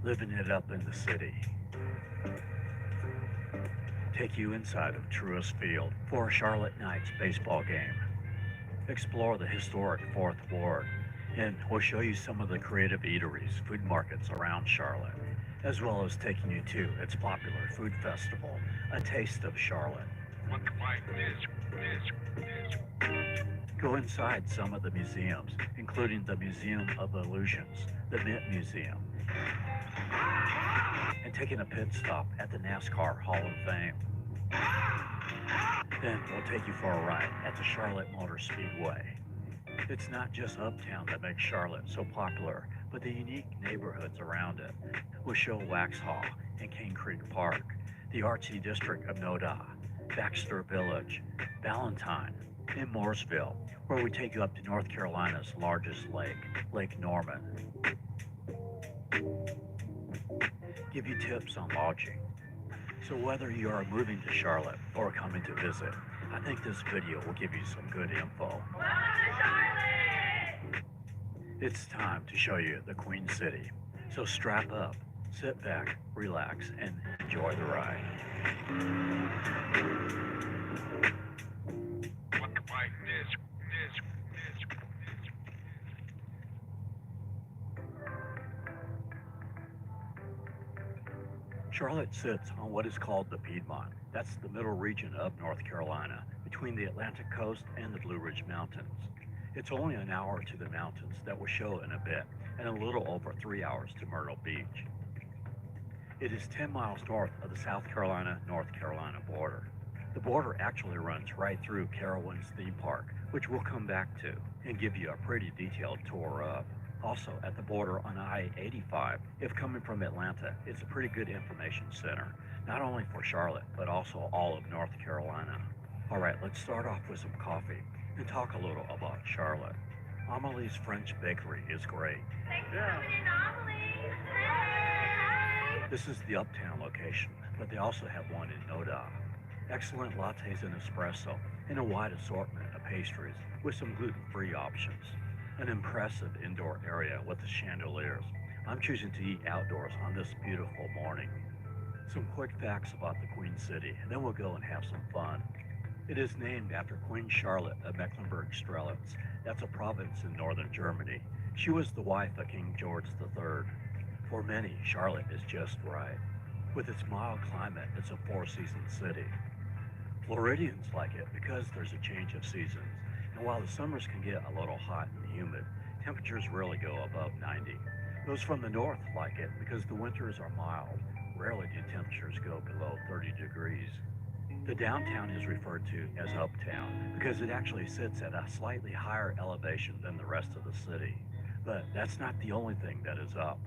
living it up in the city. Take you inside of Truist Field for a Charlotte Knights baseball game. Explore the historic 4th Ward, and we'll show you some of the creative eateries, food markets around Charlotte, as well as taking you to its popular food festival, A Taste of Charlotte. Go inside some of the museums, including the Museum of Illusions, the Mint Museum, and taking a pit stop at the NASCAR Hall of Fame. Then we'll take you for a ride at the Charlotte Motor Speedway. It's not just uptown that makes Charlotte so popular, but the unique neighborhoods around it, with show Waxhaw and King Creek Park, the artsy district of Noda, Baxter Village, Valentine, and Mooresville, where we take you up to North Carolina's largest lake, Lake Norman. Give you tips on lodging. So whether you are moving to Charlotte or coming to visit, I think this video will give you some good info. Welcome to Charlotte! It's time to show you the Queen City. So strap up, sit back, relax, and enjoy the ride. Charlotte sits on what is called the Piedmont. That's the middle region of North Carolina, between the Atlantic coast and the Blue Ridge Mountains. It's only an hour to the mountains that we'll show in a bit, and a little over 3 hours to Myrtle Beach. It is 10 miles north of the South Carolina-North Carolina border. The border actually runs right through Carowinds Theme Park, which we'll come back to and give you a pretty detailed tour of. Also, at the border on I-85, if coming from Atlanta, it's a pretty good information center, not only for Charlotte, but also all of North Carolina. All right, let's start off with some coffee and talk a little about Charlotte. Amelie's French Bakery is great. Thanks for coming in, Amelie. Hey! This is the uptown location, but they also have one in Noda. Excellent lattes and espresso, and a wide assortment of pastries with some gluten-free options. An impressive indoor area with the chandeliers. I'm choosing to eat outdoors on this beautiful morning. Some quick facts about the Queen City, and then we'll go and have some fun. It is named after Queen Charlotte of Mecklenburg-Strelitz. That's a province in northern Germany. She was the wife of King George III. For many, Charlotte is just right. With its mild climate, it's a four-season city. Floridians like it because there's a change of seasons. And while the summers can get a little hot and humid, temperatures rarely go above 90. Those from the north like it because the winters are mild. Rarely do temperatures go below 30 degrees. The downtown is referred to as Uptown because it actually sits at a slightly higher elevation than the rest of the city. But that's not the only thing that is up.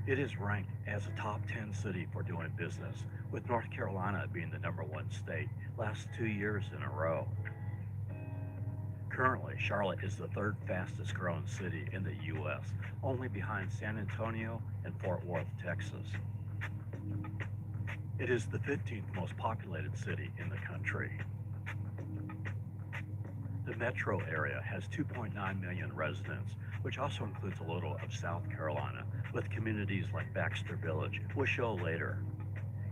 It is ranked as a top 10 city for doing business, with North Carolina being the #1 state last 2 years in a row. Currently, Charlotte is the third fastest growing city in the U.S., only behind San Antonio and Fort Worth, Texas. It is the 15th most populated city in the country. The metro area has 2.9 million residents, which also includes a little of South Carolina, with communities like Baxter Village, we'll show later.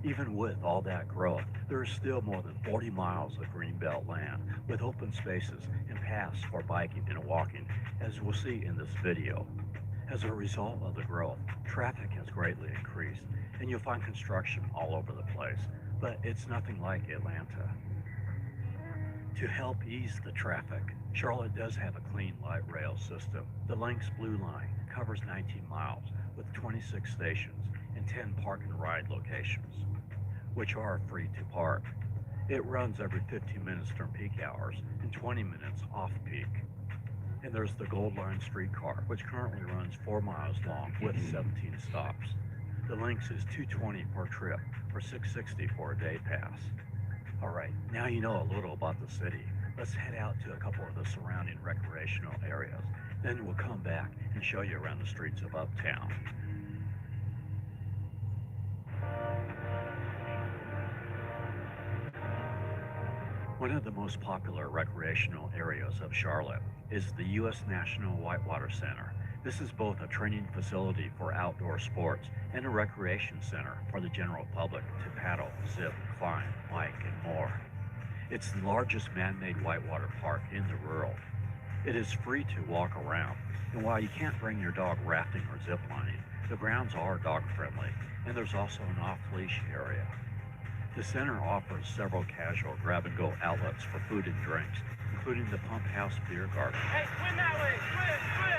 Even with all that growth, there is still more than 40 miles of greenbelt land with open spaces and paths for biking and walking, as we'll see in this video. As a result of the growth, traffic has greatly increased, and you'll find construction all over the place, but it's nothing like Atlanta. To help ease the traffic, Charlotte does have a clean light rail system. The Lynx Blue Line covers 19 miles with 26 stations and 10 park and ride locations, which are free to park. It runs every 15 minutes during peak hours and 20 minutes off-peak. And there's the Gold Line streetcar, which currently runs 4 miles long with 17 stops. The Lynx is $220 per trip or $660 for a day pass. All right, now you know a little about the city. Let's head out to a couple of the surrounding recreational areas. Then we'll come back and show you around the streets of Uptown. One of the most popular recreational areas of Charlotte is the U.S. National Whitewater Center. This is both a training facility for outdoor sports and a recreation center for the general public to paddle, zip, climb, bike, and more. It's the largest man-made whitewater park in the world. It is free to walk around, and while you can't bring your dog rafting or ziplining, the grounds are dog-friendly, and there's also an off-leash area. The center offers several casual grab-and-go outlets for food and drinks, including the Pump House Beer Garden. Hey, swim that way! Swim!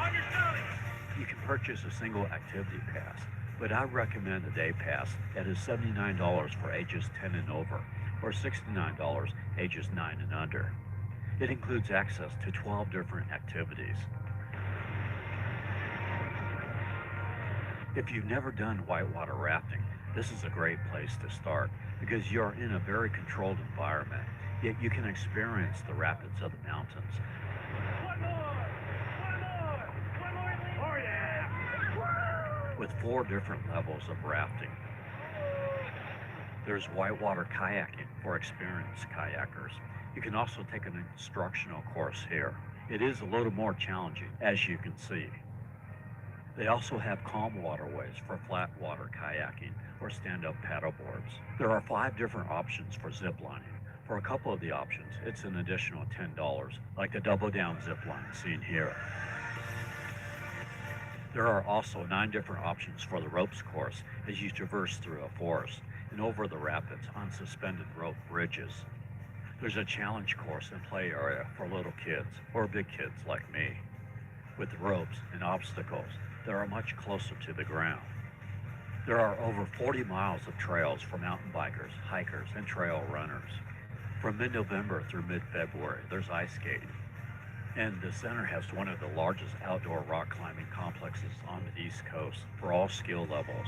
On your stomach! You can purchase a single activity pass, but I recommend a day pass that is $79 for ages 10 and over, or $69 ages 9 and under. It includes access to 12 different activities. If you've never done whitewater rafting, this is a great place to start because you're in a very controlled environment, yet you can experience the rapids of the mountains. One more! Oh yeah! With 4 different levels of rafting. There's whitewater kayaking for experienced kayakers. You can also take an instructional course here. It is a little more challenging, as you can see. They also have calm waterways for flat water kayaking or stand-up paddleboards. There are 5 different options for ziplining. For a couple of the options, it's an additional $10, like the double-down zipline seen here. There are also 9 different options for the ropes course as you traverse through a forest and over the rapids on suspended rope bridges. There's a challenge course and play area for little kids or big kids like me, with ropes and obstacles that are much closer to the ground. There are over 40 miles of trails for mountain bikers, hikers, and trail runners. From mid-November through mid-February, there's ice skating. And the center has one of the largest outdoor rock climbing complexes on the East Coast for all skill levels.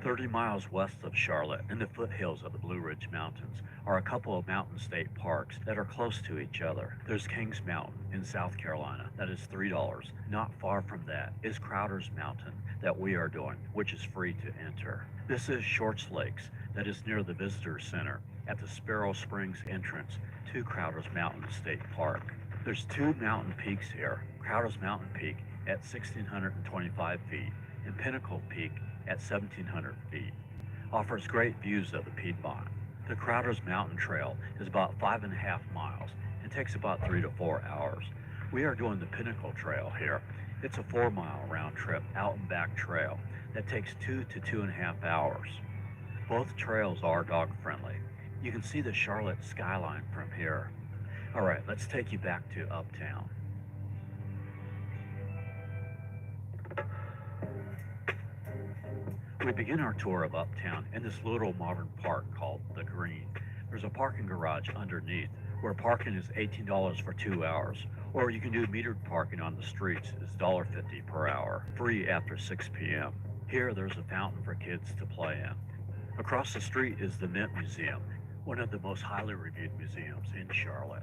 30 miles west of Charlotte, in the foothills of the Blue Ridge Mountains, are a couple of mountain state parks that are close to each other. There's Kings Mountain in South Carolina, that is $3. Not far from that is Crowder's Mountain that we are doing, which is free to enter. This is Shorts Lakes, that is near the Visitor Center at the Sparrow Springs entrance to Crowder's Mountain State Park. There's 2 mountain peaks here, Crowder's Mountain Peak at 1,625 feet and Pinnacle Peak at 1,700 feet. Offers great views of the Piedmont. The Crowder's Mountain Trail is about 5.5 miles and takes about 3 to 4 hours. We are doing the Pinnacle Trail here. It's a 4-mile round trip out and back trail that takes 2 to 2.5 hours. Both trails are dog friendly. You can see the Charlotte skyline from here. All right, let's take you back to Uptown. We begin our tour of Uptown in this little modern park called The Green. There's a parking garage underneath where parking is $18 for 2 hours, or you can do metered parking on the streets. It's $1.50 per hour, free after 6 p.m. Here there's a fountain for kids to play in. Across the street is the Mint Museum, one of the most highly reviewed museums in Charlotte.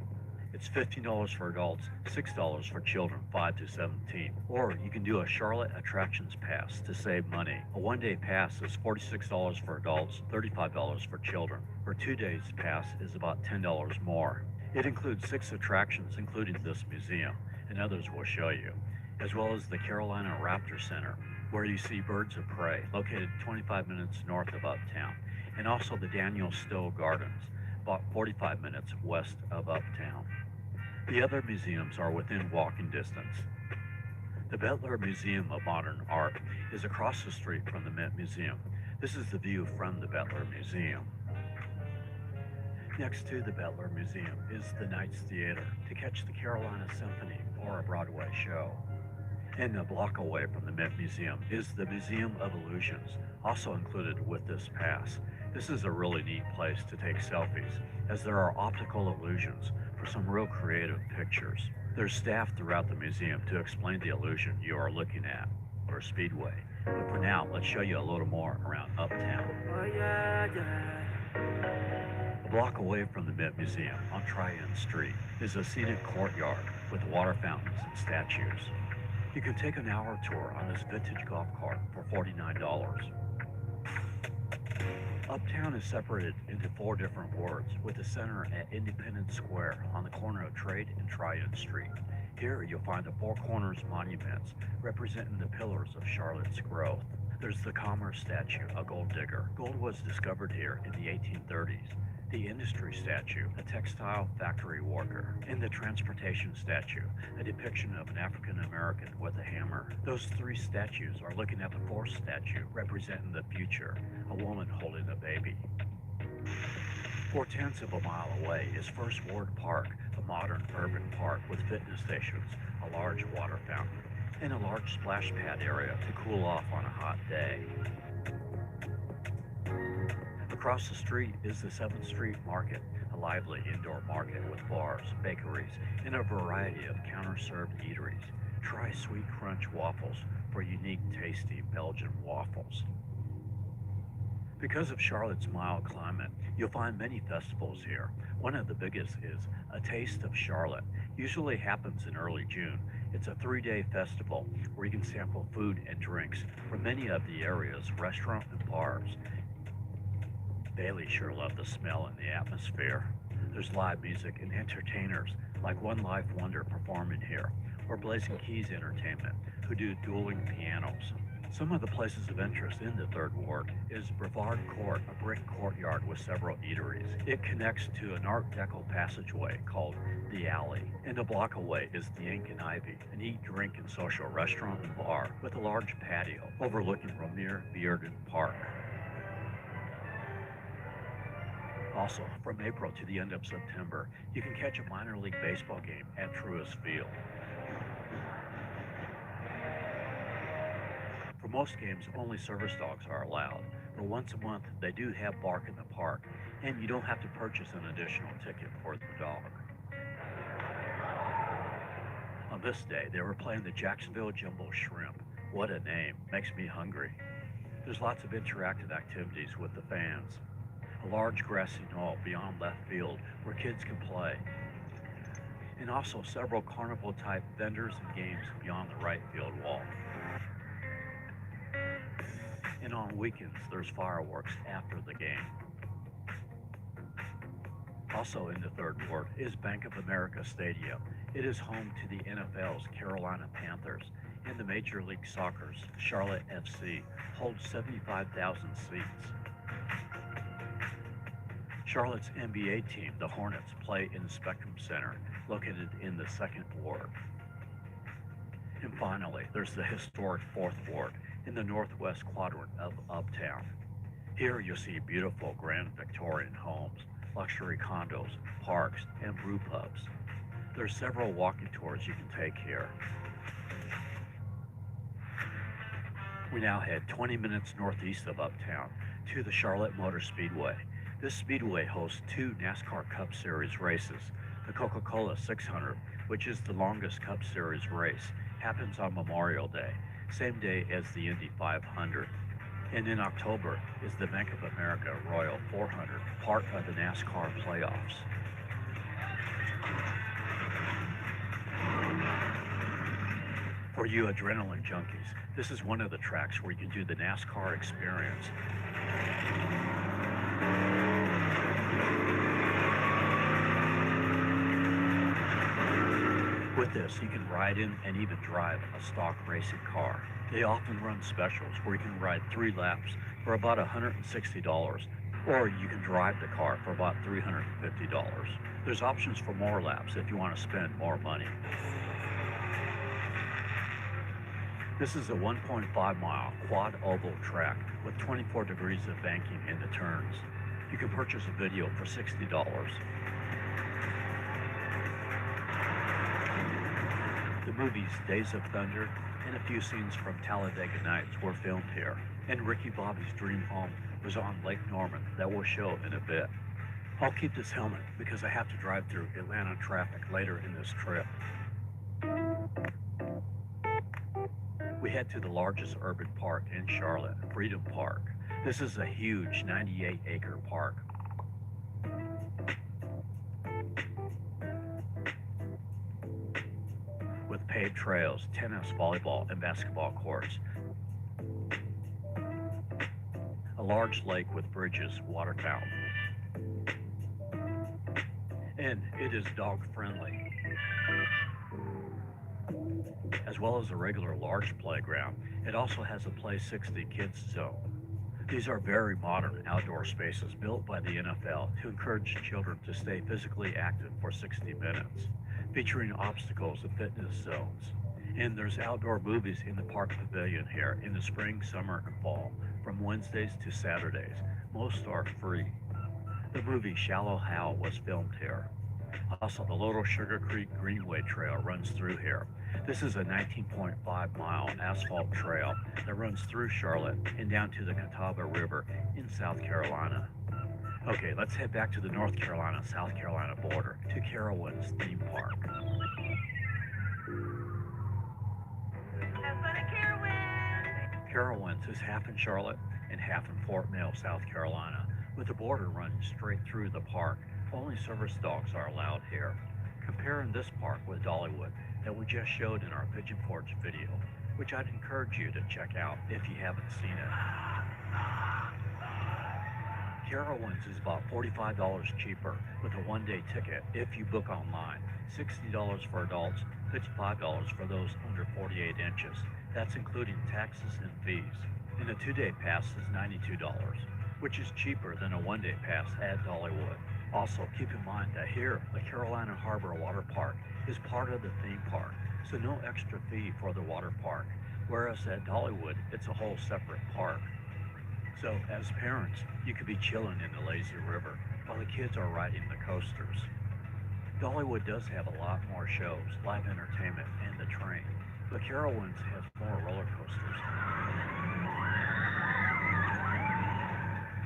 It's $15 for adults, $6 for children 5 to 17. Or you can do a Charlotte Attractions Pass to save money. A 1-day pass is $46 for adults, $35 for children. For 2 days pass is about $10 more. It includes 6 attractions, including this museum, and others we'll show you, as well as the Carolina Raptor Center, where you see birds of prey, located 25 minutes north of Uptown, and also the Daniel Stowe Gardens, about 45 minutes west of Uptown. The other museums are within walking distance. The Bettler Museum of Modern Art is across the street from the Mint Museum. This is the view from the Bettler Museum. Next to the Bettler Museum is the Knights Theater to catch the Carolina Symphony or a Broadway show. And a block away from the Mint Museum is the Museum of Illusions, also included with this pass. This is a really neat place to take selfies, as there are optical illusions for some real creative pictures. There's staff throughout the museum to explain the illusion you are looking at, or Speedway. But for now, let's show you a little more around Uptown. A block away from the Mint Museum on Tryon Street is a scenic courtyard with water fountains and statues. You can take an hour tour on this vintage golf cart for $49. Uptown is separated into 4 different wards, with the center at Independence Square on the corner of Trade and Tryon Street. Here you'll find the Four Corners monuments representing the pillars of Charlotte's growth. There's the Commerce statue, a gold digger. Gold was discovered here in the 1830s. The Industry statue, a textile factory worker. And the Transportation statue, a depiction of an African American with a hammer. Those 3 statues are looking at the 4th statue, representing the future, a woman holding a baby. 4/10 of a mile away is First Ward Park, a modern urban park with fitness stations, a large water fountain, and a large splash pad area to cool off on a hot day. Across the street is the 7th Street Market, a lively indoor market with bars, bakeries, and a variety of counter-served eateries. Try Sweet Crunch waffles for unique, tasty Belgian waffles. Because of Charlotte's mild climate, you'll find many festivals here. One of the biggest is A Taste of Charlotte. Usually happens in early June. It's a 3-day festival where you can sample food and drinks from many of the area's restaurants and bars. Bailey sure loved the smell and the atmosphere. There's live music and entertainers like One Life Wonder performing here, or Blazing Keys Entertainment, who do dueling pianos. Some of the places of interest in the Third Ward is Brevard Court, a brick courtyard with several eateries. It connects to an Art Deco passageway called The Alley, and a block away is the Ink and Ivy, an eat, drink, and social restaurant and bar with a large patio overlooking Romere Bearden Park. Also, from April to the end of September, you can catch a minor league baseball game at Truist Field. For most games, only service dogs are allowed, but once a month they do have bark in the park, and you don't have to purchase an additional ticket for the dog. On this day, they were playing the Jacksonville Jumbo Shrimp. What a name, makes me hungry. There's lots of interactive activities with the fans. A large grassy knoll beyond left field where kids can play. And also several carnival-type vendors and games beyond the right field wall. And on weekends, there's fireworks after the game. Also in the Third Ward is Bank of America Stadium. It is home to the NFL's Carolina Panthers, and the Major League Soccer's Charlotte FC holds 75,000 seats. Charlotte's NBA team, the Hornets, play in the Spectrum Center, located in the 2nd Ward. And finally, there's the historic 4th Ward in the northwest quadrant of Uptown. Here you'll see beautiful grand Victorian homes, luxury condos, parks, and brew pubs. There's several walking tours you can take here. We now head 20 minutes northeast of Uptown to the Charlotte Motor Speedway. This speedway hosts 2 NASCAR Cup Series races. The Coca-Cola 600, which is the longest Cup Series race, happens on Memorial Day, same day as the Indy 500. And in October is the Bank of America Royal 400, part of the NASCAR playoffs. For you adrenaline junkies, this is one of the tracks where you can do the NASCAR experience. With this, you can ride in and even drive a stock racing car. They often run specials where you can ride 3 laps for about $160, or you can drive the car for about $350. There's options for more laps if you want to spend more money. This is a 1.5-mile quad oval track with 24 degrees of banking in the turns. You can purchase a video for $60. The movies Days of Thunder and a few scenes from Talladega Nights were filmed here, and Ricky Bobby's dream home was on Lake Norman that we'll show in a bit. I'll keep this helmet because I have to drive through Atlanta traffic later in this trip. We head to the largest urban park in Charlotte, Freedom Park. This is a huge 98-acre park. With paved trails, tennis, volleyball, and basketball courts. A large lake with bridges, water fountain. And it is dog-friendly. As well as a regular large playground, it also has a Play 60 kids zone. These are very modern outdoor spaces built by the NFL to encourage children to stay physically active for 60 minutes, featuring obstacles and fitness zones. And there's outdoor movies in the park pavilion here in the spring, summer, and fall, from Wednesdays to Saturdays. Most are free. The movie Shallow Hal was filmed here. Also, the Little Sugar Creek Greenway Trail runs through here. This is a 19.5-mile asphalt trail that runs through Charlotte and down to the Catawba River in South Carolina. Okay, let's head back to the North Carolina-South Carolina border to Carowinds Theme Park. Have fun at Carowinds. Carowinds is half in Charlotte and half in Fort Mill, South Carolina, with the border running straight through the park. Only service dogs are allowed here. Comparing this park with Dollywood that we just showed in our Pigeon Forge video, which I'd encourage you to check out if you haven't seen it. Carowinds is about $45 cheaper with a one-day ticket if you book online, $60 for adults, $55 for those under 48 inches. That's including taxes and fees. And a two-day pass is $92, which is cheaper than a one-day pass at Dollywood. Also, keep in mind that here, the Carolina Harbor Water Park is part of the theme park, so no extra fee for the water park, whereas at Dollywood, it's a whole separate park. So, as parents, you could be chilling in the lazy river while the kids are riding the coasters. Dollywood does have a lot more shows, live entertainment, and the train, but Carowinds has more roller coasters,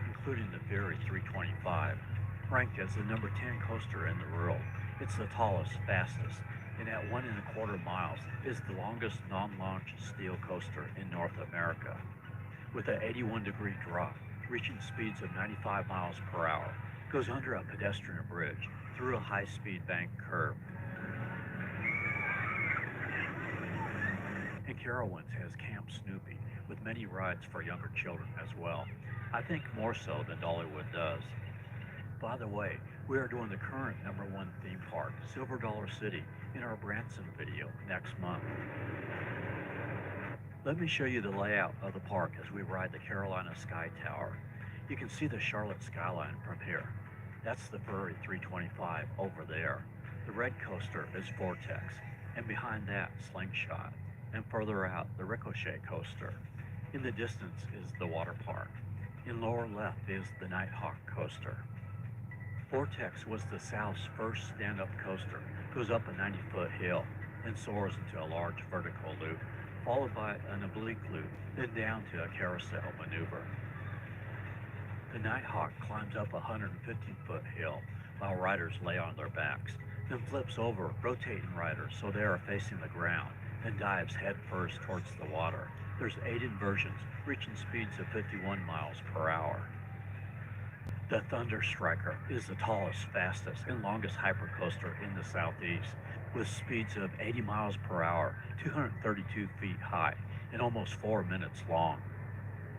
including the Ferry 325, ranked as the number 10 coaster in the world. It's the tallest, fastest, and at 1.25 miles is the longest non-launch steel coaster in North America, with an 81-degree drop, reaching speeds of 95 miles per hour, goes under a pedestrian bridge, through a high-speed bank curve. And Carowinds has Camp Snoopy, with many rides for younger children as well. I think more so than Dollywood does. By the way, we are doing the current #1 theme park, Silver Dollar City, in our Branson video next month. Let me show you the layout of the park as we ride the Carolina Sky Tower. You can see the Charlotte skyline from here. That's the Ferry 325 over there. The red coaster is Vortex, and behind that, Slingshot, and further out, the Ricochet coaster. In the distance is the water park. In lower left is the Nighthawk coaster. Vortex was the South's first stand-up coaster. Goes up a 90-foot hill, then soars into a large vertical loop, followed by an oblique loop, then down to a carousel maneuver. The Nighthawk climbs up a 150-foot hill while riders lay on their backs, then flips over, rotating riders so they are facing the ground, and dives head first towards the water. There's 8 inversions, reaching speeds of 51 miles per hour. The Thunder Striker is the tallest, fastest, and longest hypercoaster in the Southeast, with speeds of 80 miles per hour, 232 feet high, and almost 4 minutes long.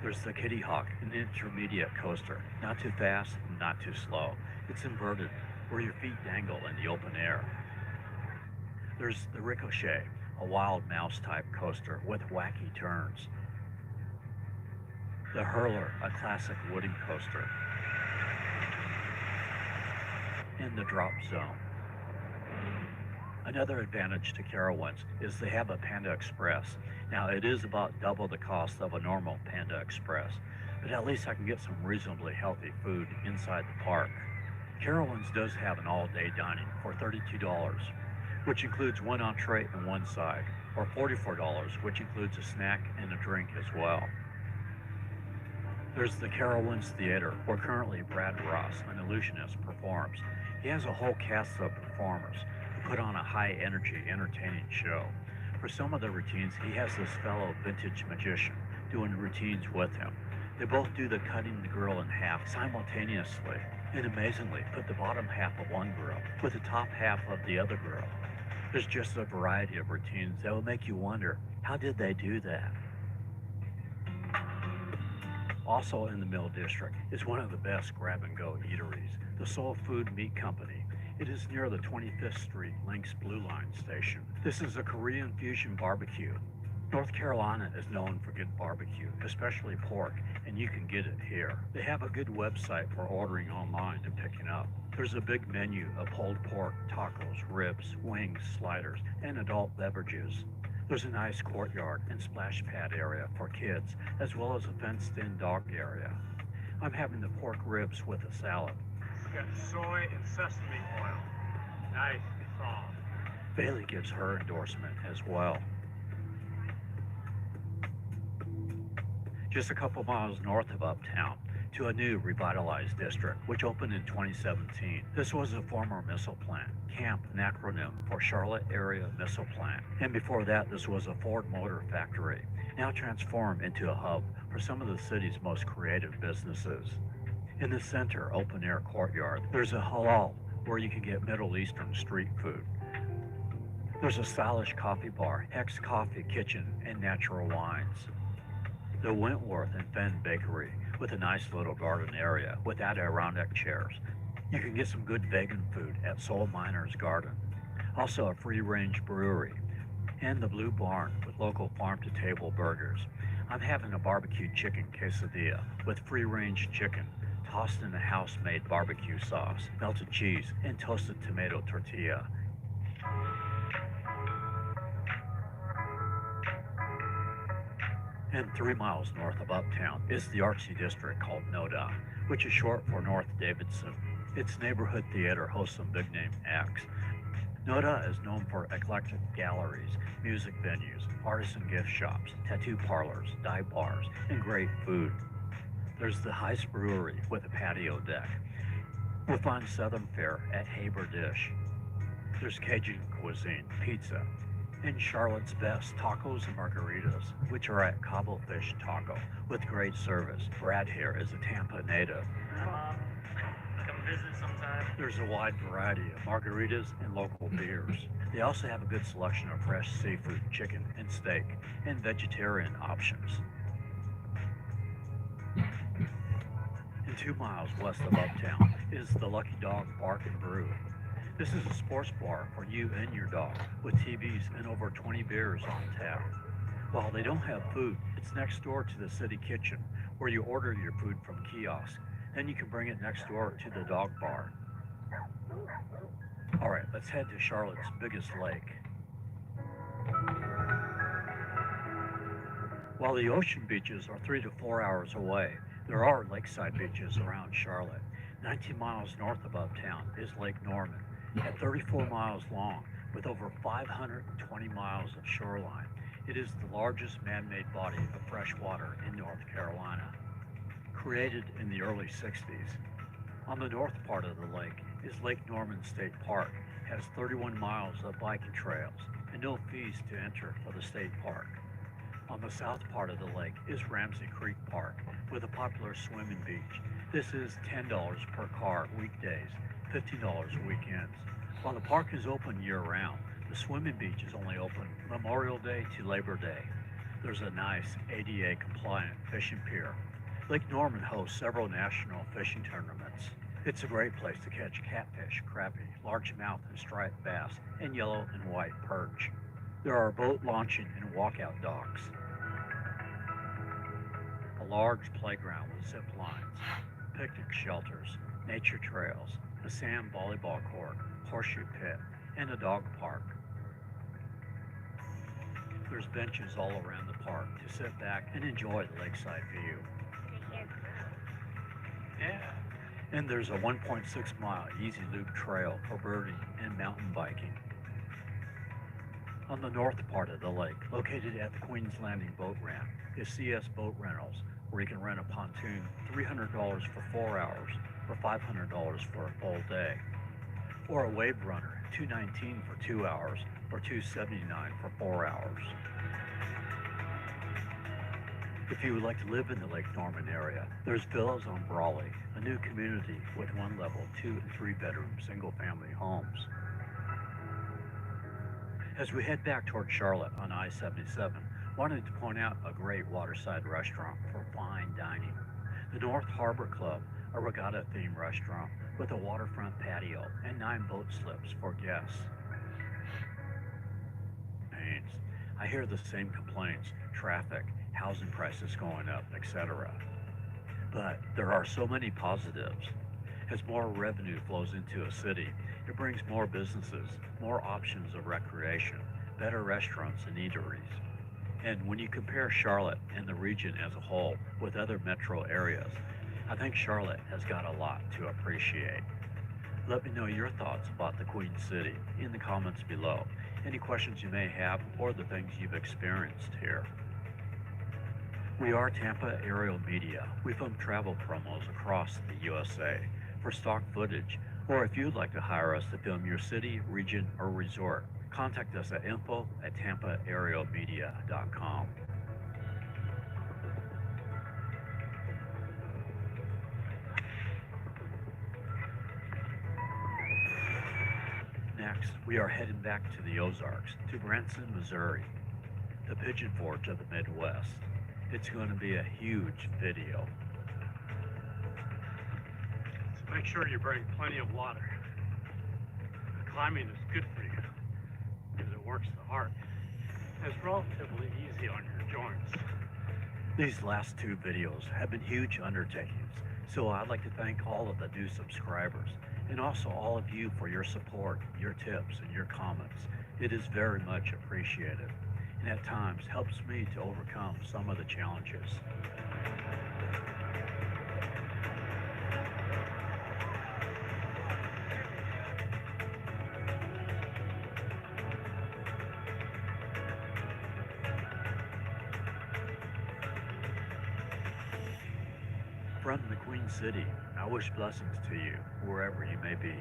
There's the Kitty Hawk, an intermediate coaster, not too fast and not too slow. It's inverted, where your feet dangle in the open air. There's the Ricochet, a wild mouse-type coaster with wacky turns. The Hurler, a classic wooden coaster. And the Drop Zone. Another advantage to Carowinds is they have a Panda Express. Now, it is about double the cost of a normal Panda Express, but at least I can get some reasonably healthy food inside the park. Carowinds does have an all-day dining for $32, which includes one entree and one side, or $44, which includes a snack and a drink as well. There's the Carowinds Theater, where currently Brad Ross, an illusionist, performs. He has a whole cast of performers who put on a high-energy, entertaining show. For some of the routines, he has this fellow vintage magician doing routines with him. They both do the cutting the girl in half simultaneously, and amazingly put the bottom half of one girl with the top half of the other girl. There's just a variety of routines that will make you wonder, how did they do that? Also in the Mill District is one of the best grab-and-go eateries, the Soul Food Meat Company. It is near the 25th Street Lynx Blue Line station. This is a Korean fusion barbecue. North Carolina is known for good barbecue, especially pork, and you can get it here. They have a good website for ordering online and picking up. There's a big menu of pulled pork, tacos, ribs, wings, sliders, and adult beverages. There's a nice courtyard and splash pad area for kids, as well as a fenced-in dog area. I'm having the pork ribs with a salad. We got soy and sesame oil. Nice and soft. Bailey gives her endorsement as well. Just a couple miles north of Uptown, to a new revitalized district, which opened in 2017. This was a former missile plant, CAMP, an acronym for Charlotte Area Missile Plant. And before that, this was a Ford Motor Factory, now transformed into a hub for some of the city's most creative businesses. In the center open-air courtyard, there's a halal where you can get Middle Eastern street food. There's a stylish coffee bar, Hex Coffee Kitchen, and natural wines. The Wentworth and Fenn Bakery with a nice little garden area with Adirondack chairs. You can get some good vegan food at Soul Miner's Garden. Also a free-range brewery. And the Blue Barn with local farm-to-table burgers. I'm having a barbecue chicken quesadilla with free-range chicken tossed in a house-made barbecue sauce, melted cheese, and toasted tomato tortilla. And 3 miles north of Uptown is the artsy district called Noda, which is short for North Davidson. Its neighborhood theater hosts some big-name acts. Noda is known for eclectic galleries, music venues, artisan gift shops, tattoo parlors, dive bars, and great food. There's the Heist Brewery with a patio deck. We'll find Southern fare at Haber Dish. There's Cajun cuisine, pizza, and Charlotte's best tacos and margaritas, which are at Cabo Fish Taco with great service. Brad here is a Tampa native. Come visit sometime. There's a wide variety of margaritas and local beers. They also have a good selection of fresh seafood, chicken, and steak, and vegetarian options. And 2 miles west of Uptown is the Lucky Dog Bark and Brew. This is a sports bar for you and your dog, with TVs and over 20 beers on tap. While they don't have food, it's next door to the city kitchen, where you order your food from kiosk. Then you can bring it next door to the dog bar. All right, let's head to Charlotte's biggest lake. While the ocean beaches are 3 to 4 hours away, there are lakeside beaches around Charlotte. 19 miles north of Uptown is Lake Norman, at 34 miles long, with over 520 miles of shoreline. It is the largest man-made body of fresh water in North Carolina. Created in the early 60s. On the north part of the lake is Lake Norman State Park, has 31 miles of biking trails and no fees to enter for the state park. On the south part of the lake is Ramsey Creek Park with a popular swimming beach. This is $10 per car weekdays, $50 weekends. While the park is open year-round, the swimming beach is only open Memorial Day to Labor Day. There's a nice ADA-compliant fishing pier. Lake Norman hosts several national fishing tournaments. It's a great place to catch catfish, crappie, largemouth and striped bass, and yellow and white perch. There are boat launching and walkout docks. A large playground with zip lines, picnic shelters, nature trails, a sand volleyball court, horseshoe pit, and a dog park. There's benches all around the park to sit back and enjoy the lakeside view. Yeah. And there's a 1.6 mile easy loop trail for birding and mountain biking. On the north part of the lake, located at the Queen's Landing boat ramp, is CS Boat Rentals, where you can rent a pontoon $300 for 4 hours or $500 for a full day. Or a wave runner, $219 for 2 hours or $279 for 4 hours. If you would like to live in the Lake Norman area, there's Villas on Brawley, a new community with 1 level, 2 and 3 bedroom single-family homes. As we head back toward Charlotte on I-77, wanted to point out a great waterside restaurant for fine dining. The North Harbor Club, a regatta-themed restaurant with a waterfront patio and 9 boat slips for guests. Pains. I hear the same complaints, traffic, housing prices going up, etc. But there are so many positives. As more revenue flows into a city, it brings more businesses, more options of recreation, better restaurants and eateries. And when you compare Charlotte and the region as a whole with other metro areas, I think Charlotte has got a lot to appreciate. Let me know your thoughts about the Queen City in the comments below. Any questions you may have or the things you've experienced here. We are Tampa Aerial Media. We film travel promos across the USA for stock footage, or if you'd like to hire us to film your city, region, or resort, contact us at info@tampaaerialmedia.com. Next, we are heading back to the Ozarks, to Branson, Missouri, the Pigeon Forge of the Midwest. It's going to be a huge video. So make sure you bring plenty of water. Climbing is good for you because it works the heart. It's relatively easy on your joints. These last two videos have been huge undertakings, so I'd like to thank all of the new subscribers and also all of you for your support, your tips, and your comments. It is very much appreciated, and at times helps me to overcome some of the challenges. From the Queen City, I wish blessings to you wherever you may be.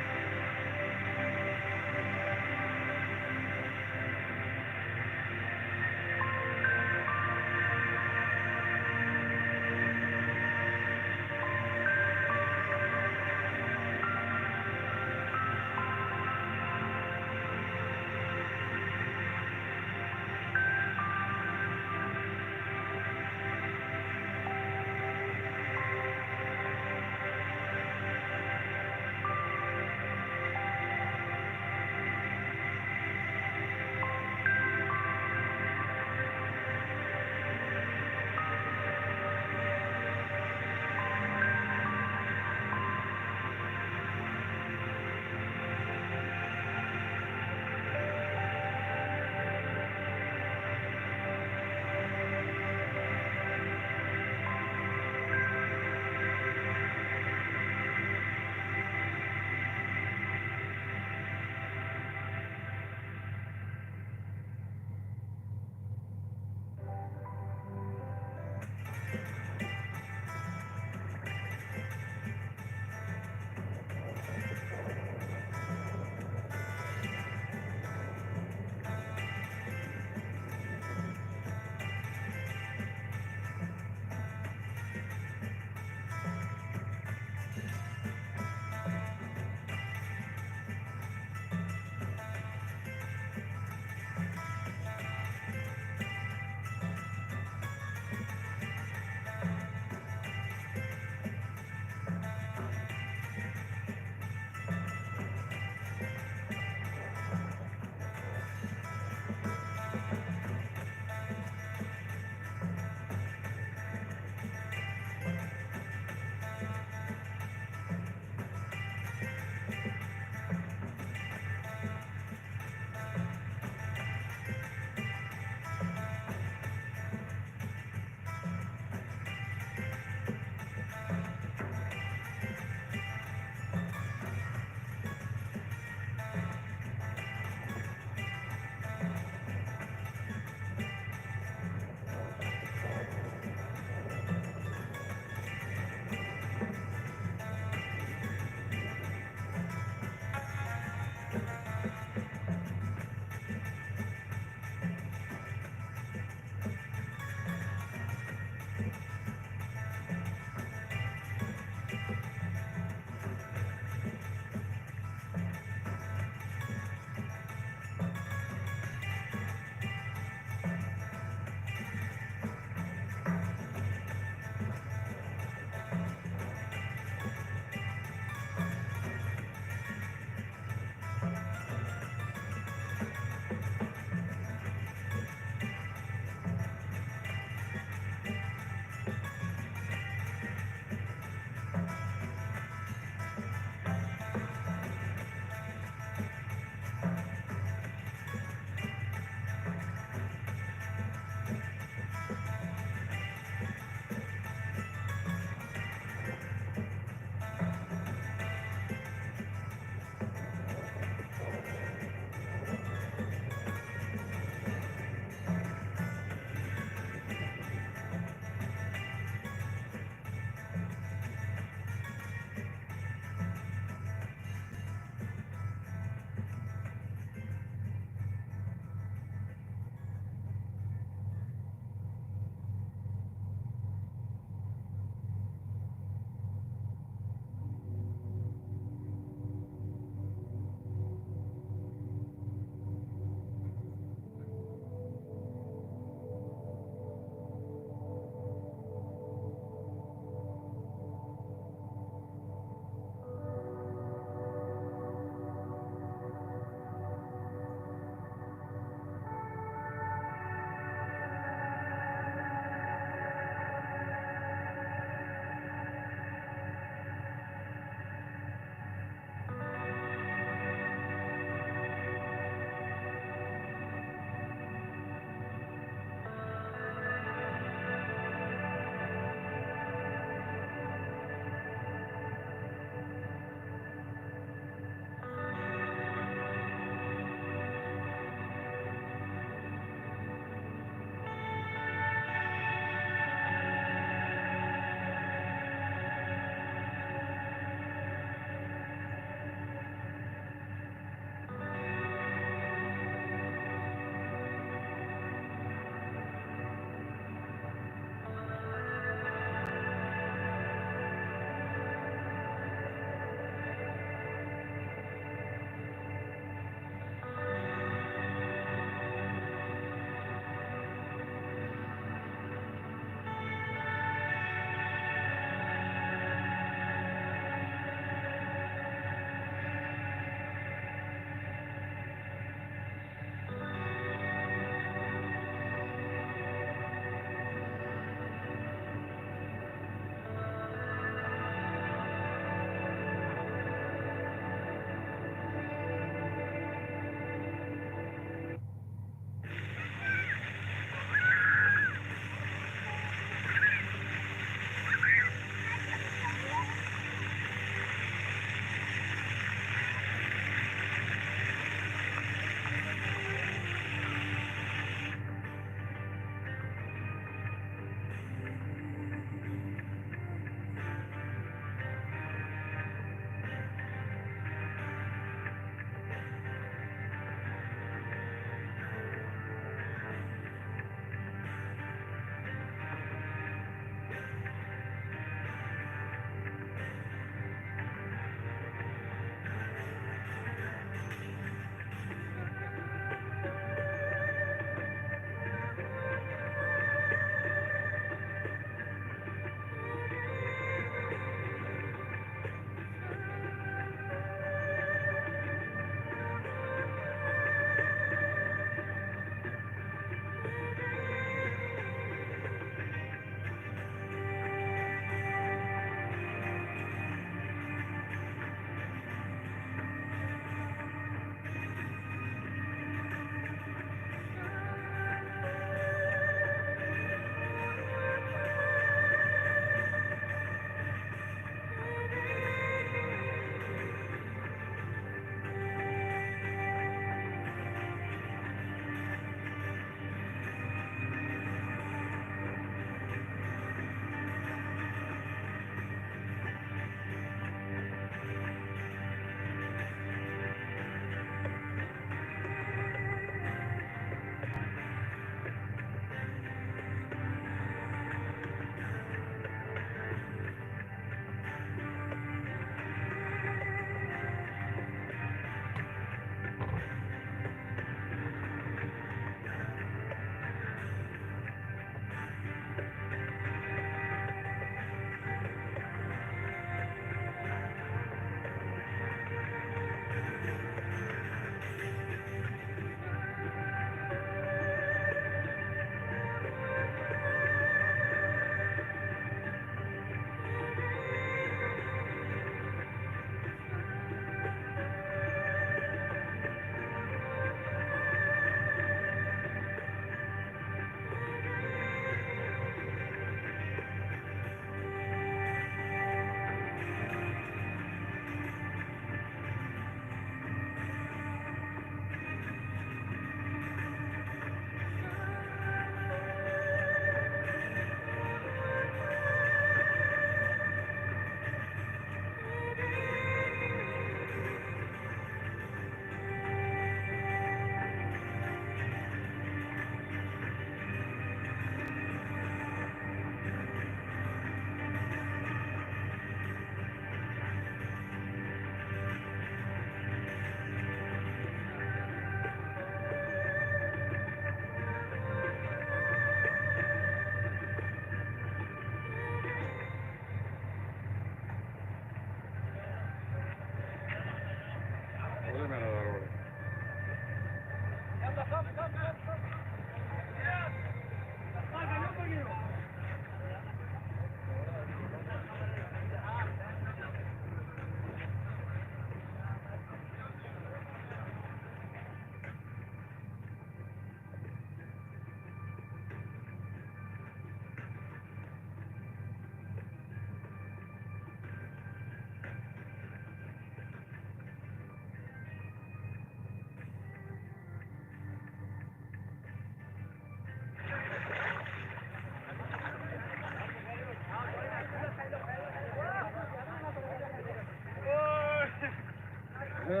This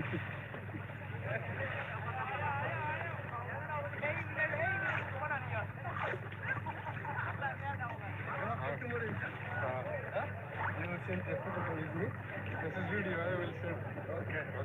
is video, I will send. Okay.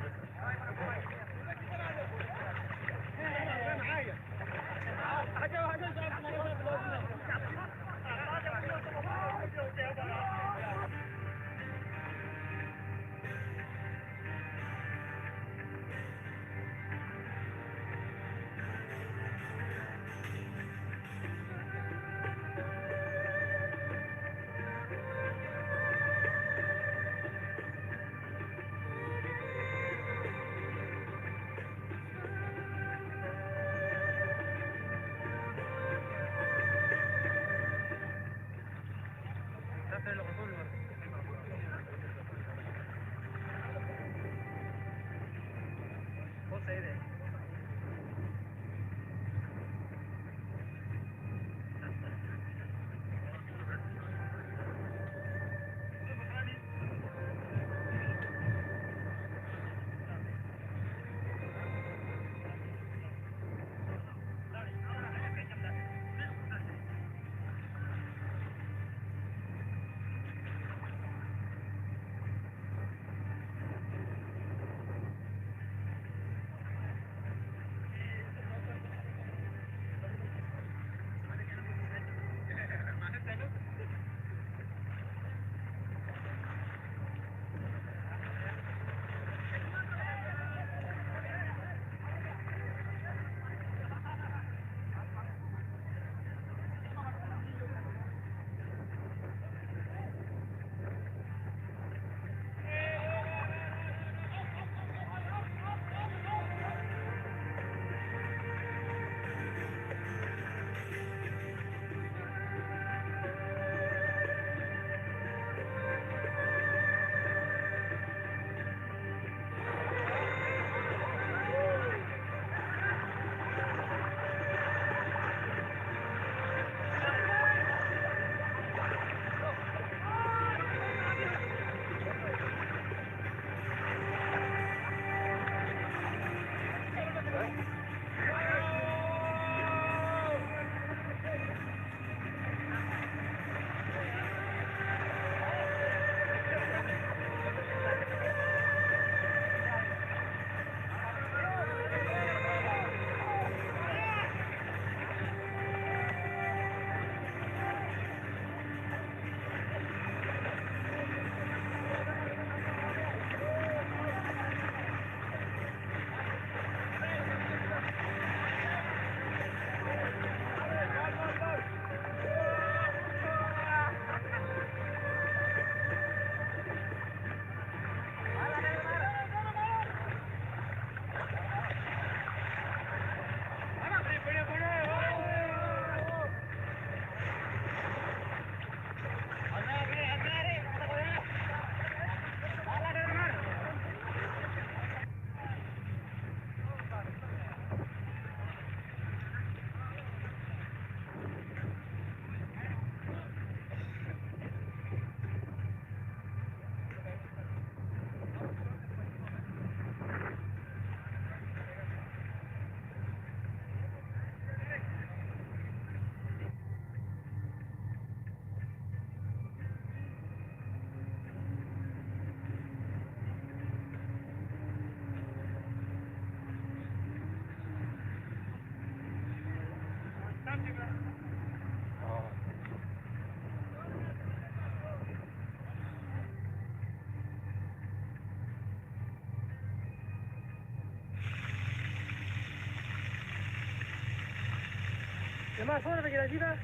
más fuerte que la chica.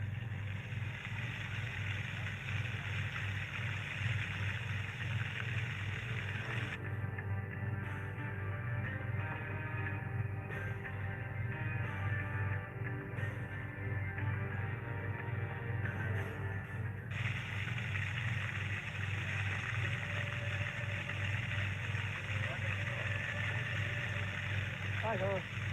Ay, no.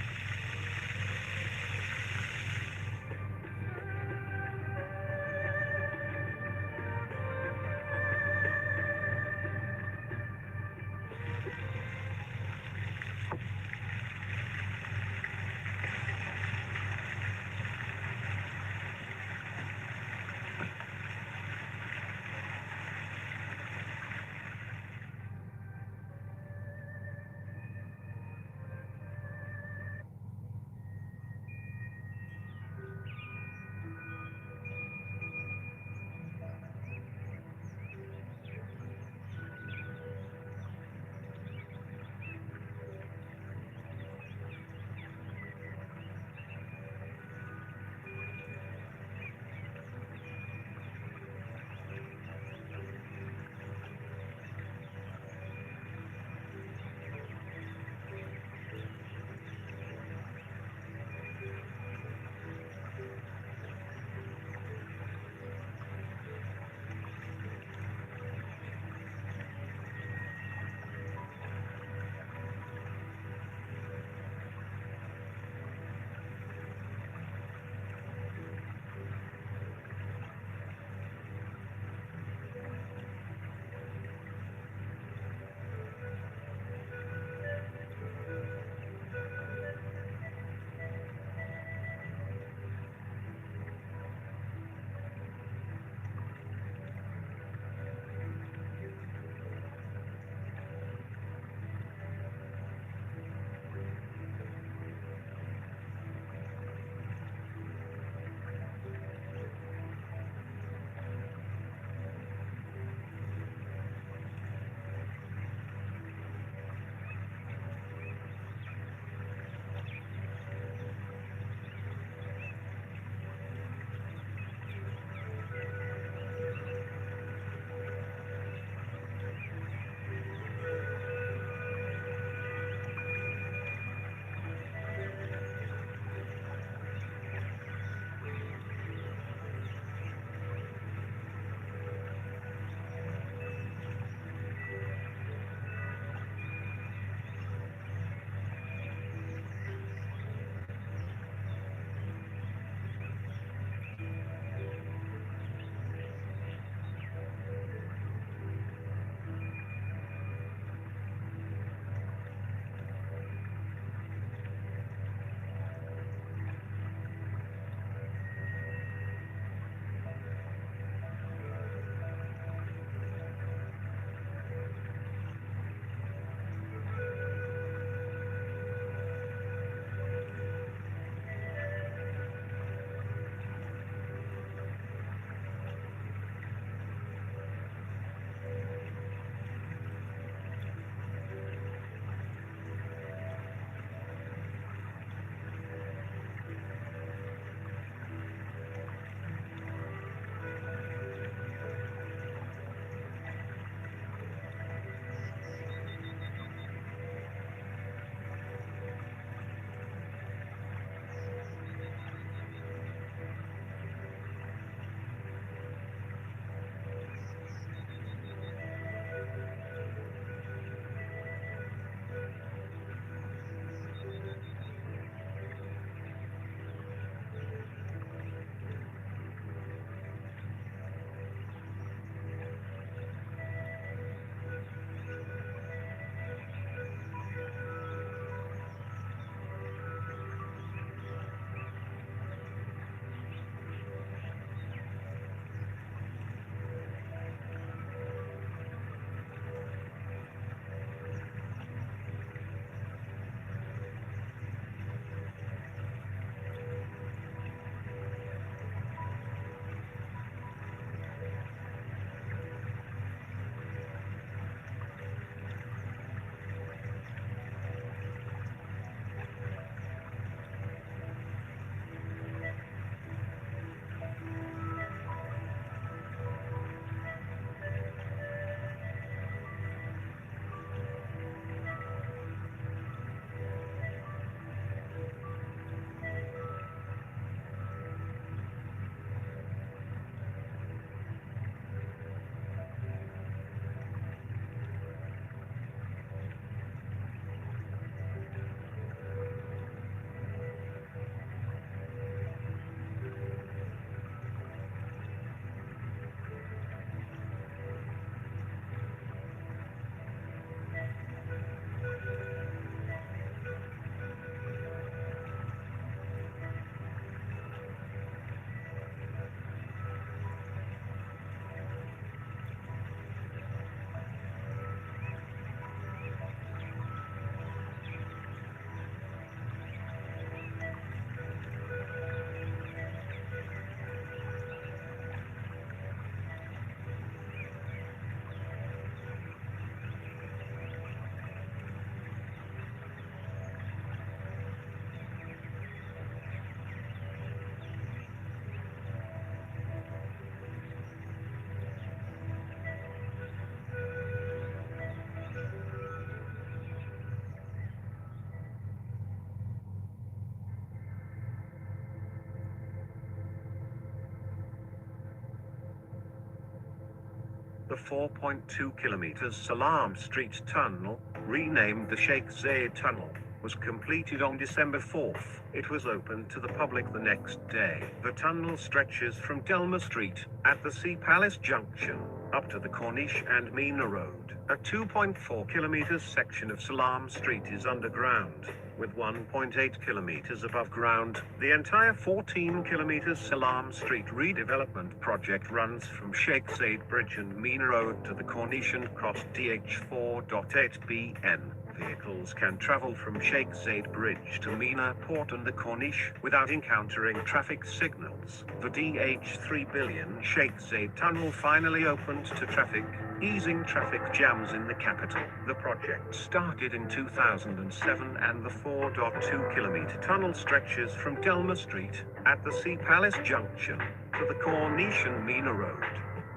The 4.2 kilometers Salam Street Tunnel, renamed the Sheikh Zayed Tunnel, was completed on December 4th. It was opened to the public the next day. The tunnel stretches from Delma Street, at the Sea Palace Junction, up to the Corniche and Mina Road. A 2.4 kilometers section of Salam Street is underground, with 1.8 kilometers above ground. The entire 14 kilometers Salam Street redevelopment project runs from Sheikh Zayed Bridge and Mina Road to the Corniche and Cross DH4.8 BN. Vehicles can travel from Sheikh Zayed Bridge to Mina Port and the Corniche without encountering traffic signals. The DH3 billion Sheikh Zayed Tunnel finally opened to traffic, easing traffic jams in the capital. The project started in 2007 and the 4.2 kilometer tunnel stretches from Delma Street, at the Sea Palace Junction, to the Corniche and Mina Road.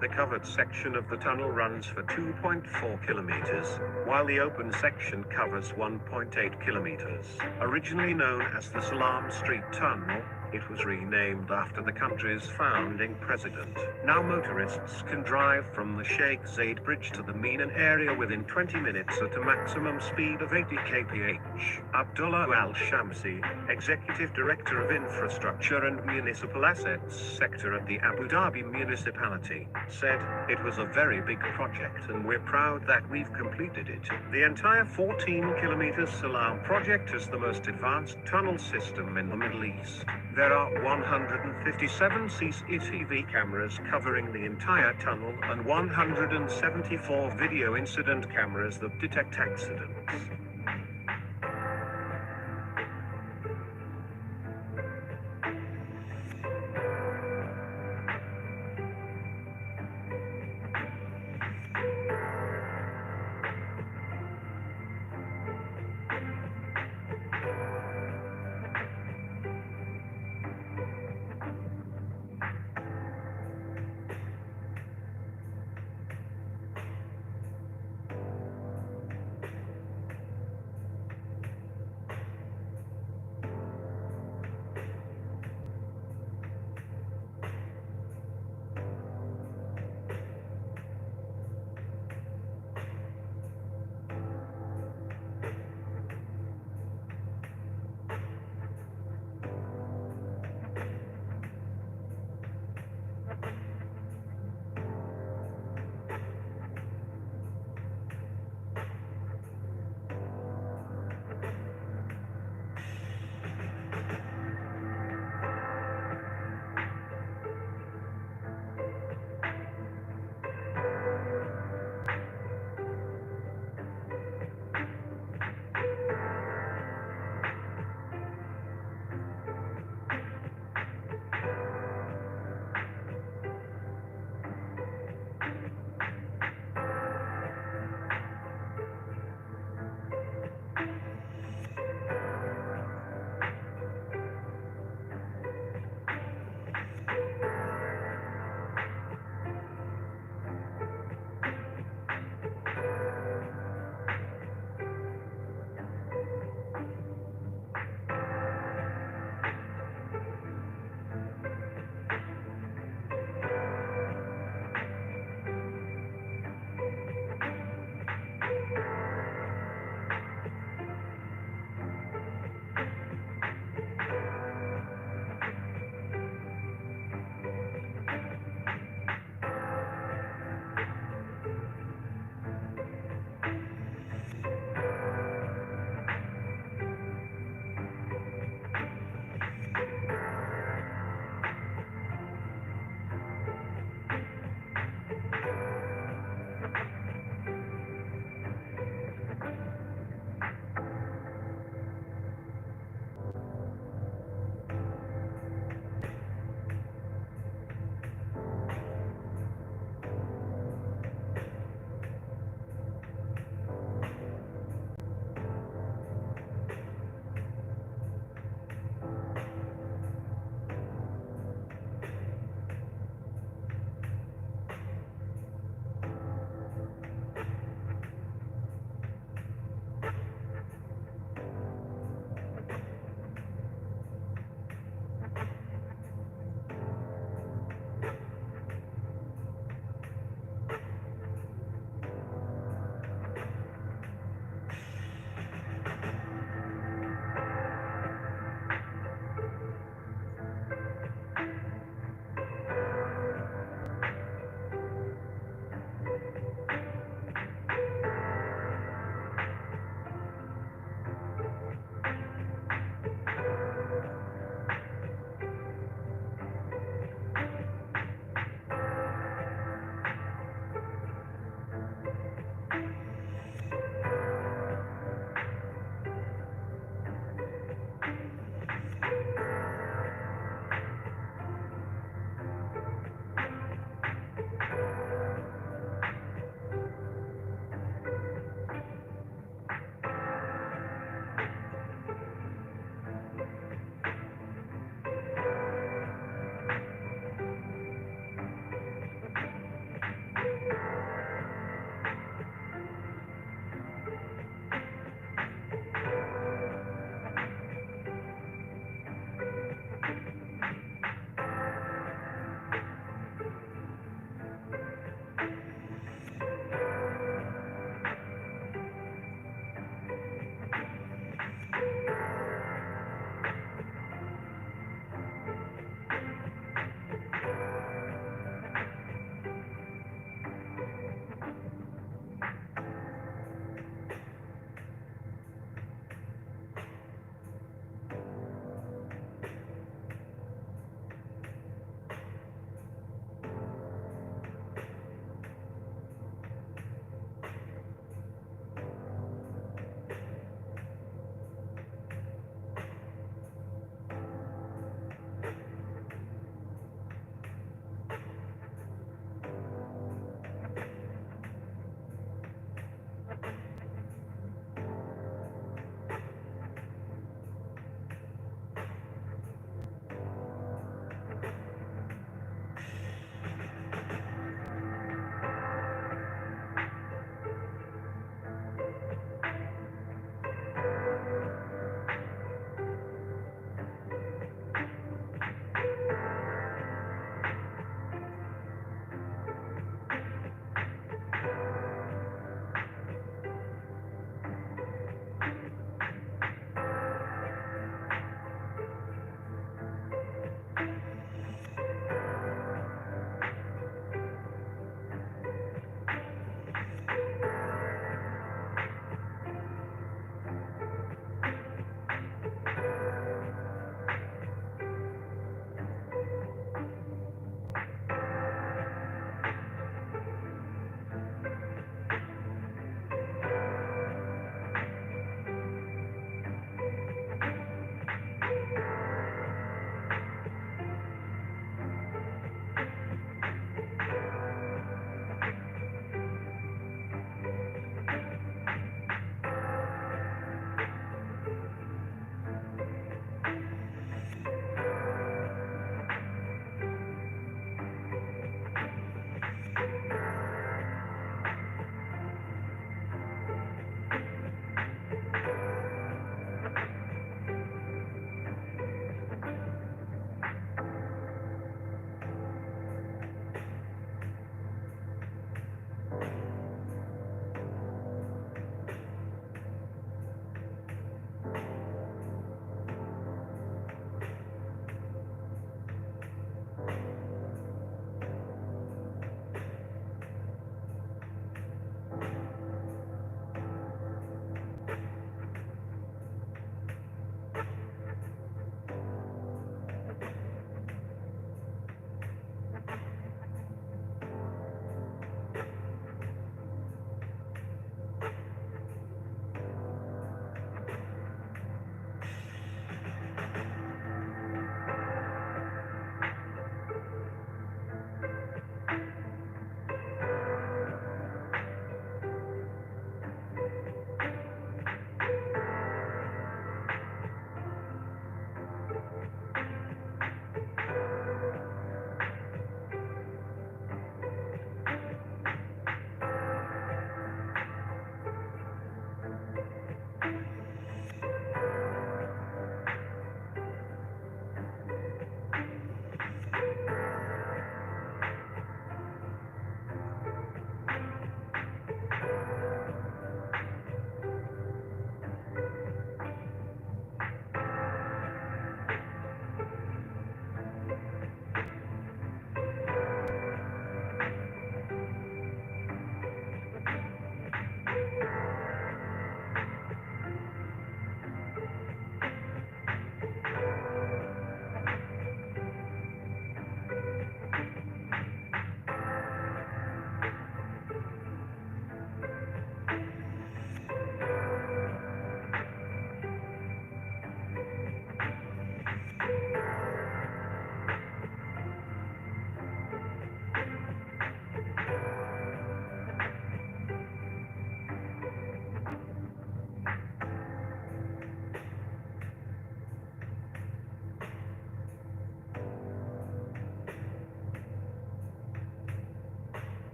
The covered section of the tunnel runs for 2.4 kilometers, while the open section covers 1.8 kilometers. Originally known as the Salam Street Tunnel, it was renamed after the country's founding president. Now motorists can drive from the Sheikh Zayed Bridge to the Mina area within 20 minutes at a maximum speed of 80 kph. Abdullah Al-Shamsi, Executive Director of Infrastructure and Municipal Assets Sector at the Abu Dhabi Municipality, said, "It was a very big project and we're proud that we've completed it." The entire 14 kilometers Salam project is the most advanced tunnel system in the Middle East. There are 157 CCTV cameras covering the entire tunnel and 174 video incident cameras that detect accidents.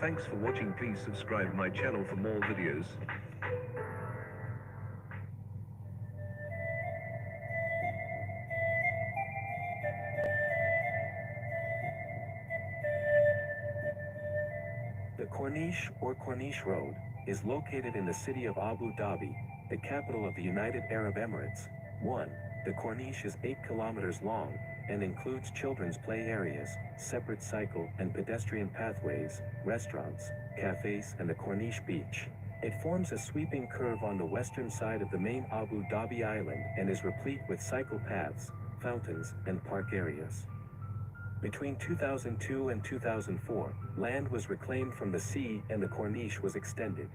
Thanks for watching. Please subscribe my channel for more videos. The Corniche, or Corniche Road, is located in the city of Abu Dhabi, the capital of the United Arab Emirates. 1. The Corniche is 8 kilometers long, and includes children's play areas, separate cycle and pedestrian pathways, restaurants, cafes and the Corniche beach. It forms a sweeping curve on the western side of the main Abu Dhabi island and is replete with cycle paths, fountains and park areas. Between 2002 and 2004, land was reclaimed from the sea and the Corniche was extended.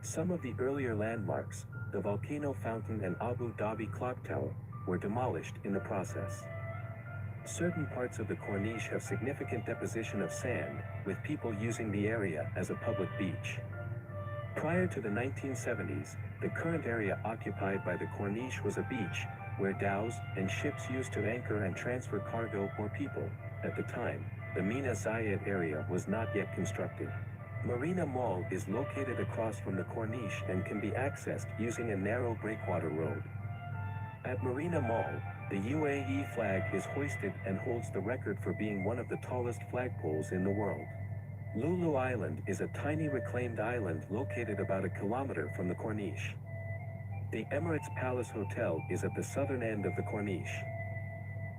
Some of the earlier landmarks, the volcano fountain and Abu Dhabi clock tower, were demolished in the process. Certain parts of the Corniche have significant deposition of sand, with people using the area as a public beach. Prior to the 1970s, the current area occupied by the Corniche was a beach, where dhows and ships used to anchor and transfer cargo or people. At the time, the Mina Zayed area was not yet constructed. Marina Mall is located across from the Corniche and can be accessed using a narrow breakwater road. At Marina Mall, the UAE flag is hoisted and holds the record for being one of the tallest flagpoles in the world. Lulu Island is a tiny reclaimed island located about a kilometer from the Corniche. The Emirates Palace Hotel is at the southern end of the Corniche.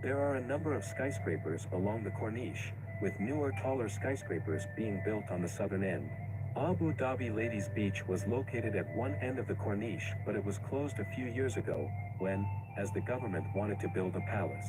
There are a number of skyscrapers along the Corniche, with newer taller skyscrapers being built on the southern end. Abu Dhabi Ladies Beach was located at one end of the Corniche, but it was closed a few years ago, when, as the government wanted to build a palace.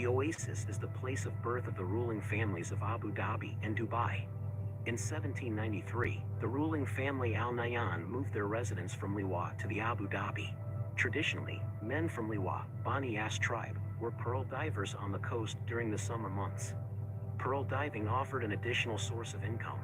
The oasis is the place of birth of the ruling families of Abu Dhabi and Dubai. In 1793, the ruling family Al Nahyan moved their residence from Liwa to the Abu Dhabi. Traditionally, men from Liwa, Bani Yas tribe, were pearl divers on the coast during the summer months. Pearl diving offered an additional source of income.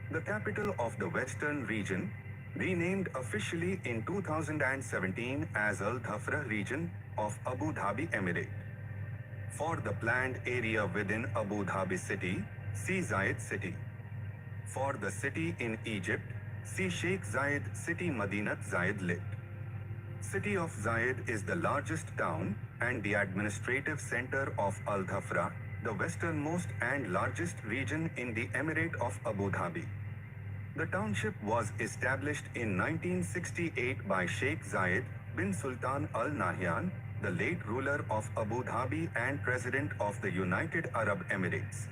The capital of the Western region, renamed officially in 2017 as Al Dhafra region of Abu Dhabi Emirate. For the planned area within Abu Dhabi city, see Zayed city. For the city in Egypt, see Sheikh Zayed city Madinat Zayed lit. City of Zayed is the largest town and the administrative center of Al Dhafra, the westernmost and largest region in the Emirate of Abu Dhabi. The township was established in 1968 by Sheikh Zayed bin Sultan Al Nahyan, the late ruler of Abu Dhabi and President of the United Arab Emirates.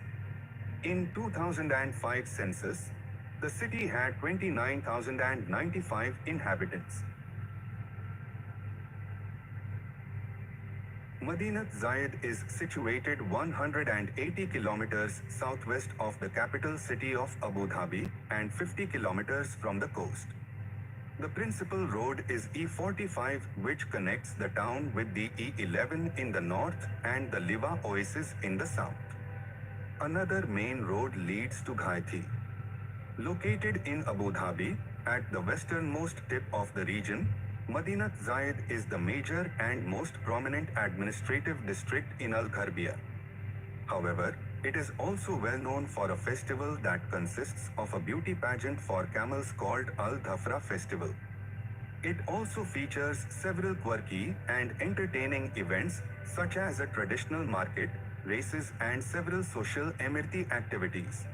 In 2005 census, the city had 29,095 inhabitants. Madinat Zayed is situated 180 kilometers southwest of the capital city of Abu Dhabi and 50 kilometers from the coast. The principal road is E45, which connects the town with the E11 in the north and the Liwa Oasis in the south. Another main road leads to Ghaiti. Located in Abu Dhabi, at the westernmost tip of the region, Madinat Zayed is the major and most prominent administrative district in Al Gharbia. However, it is also well known for a festival that consists of a beauty pageant for camels called Al Dhafra Festival. It also features several quirky and entertaining events such as a traditional market, races and several social amenity activities.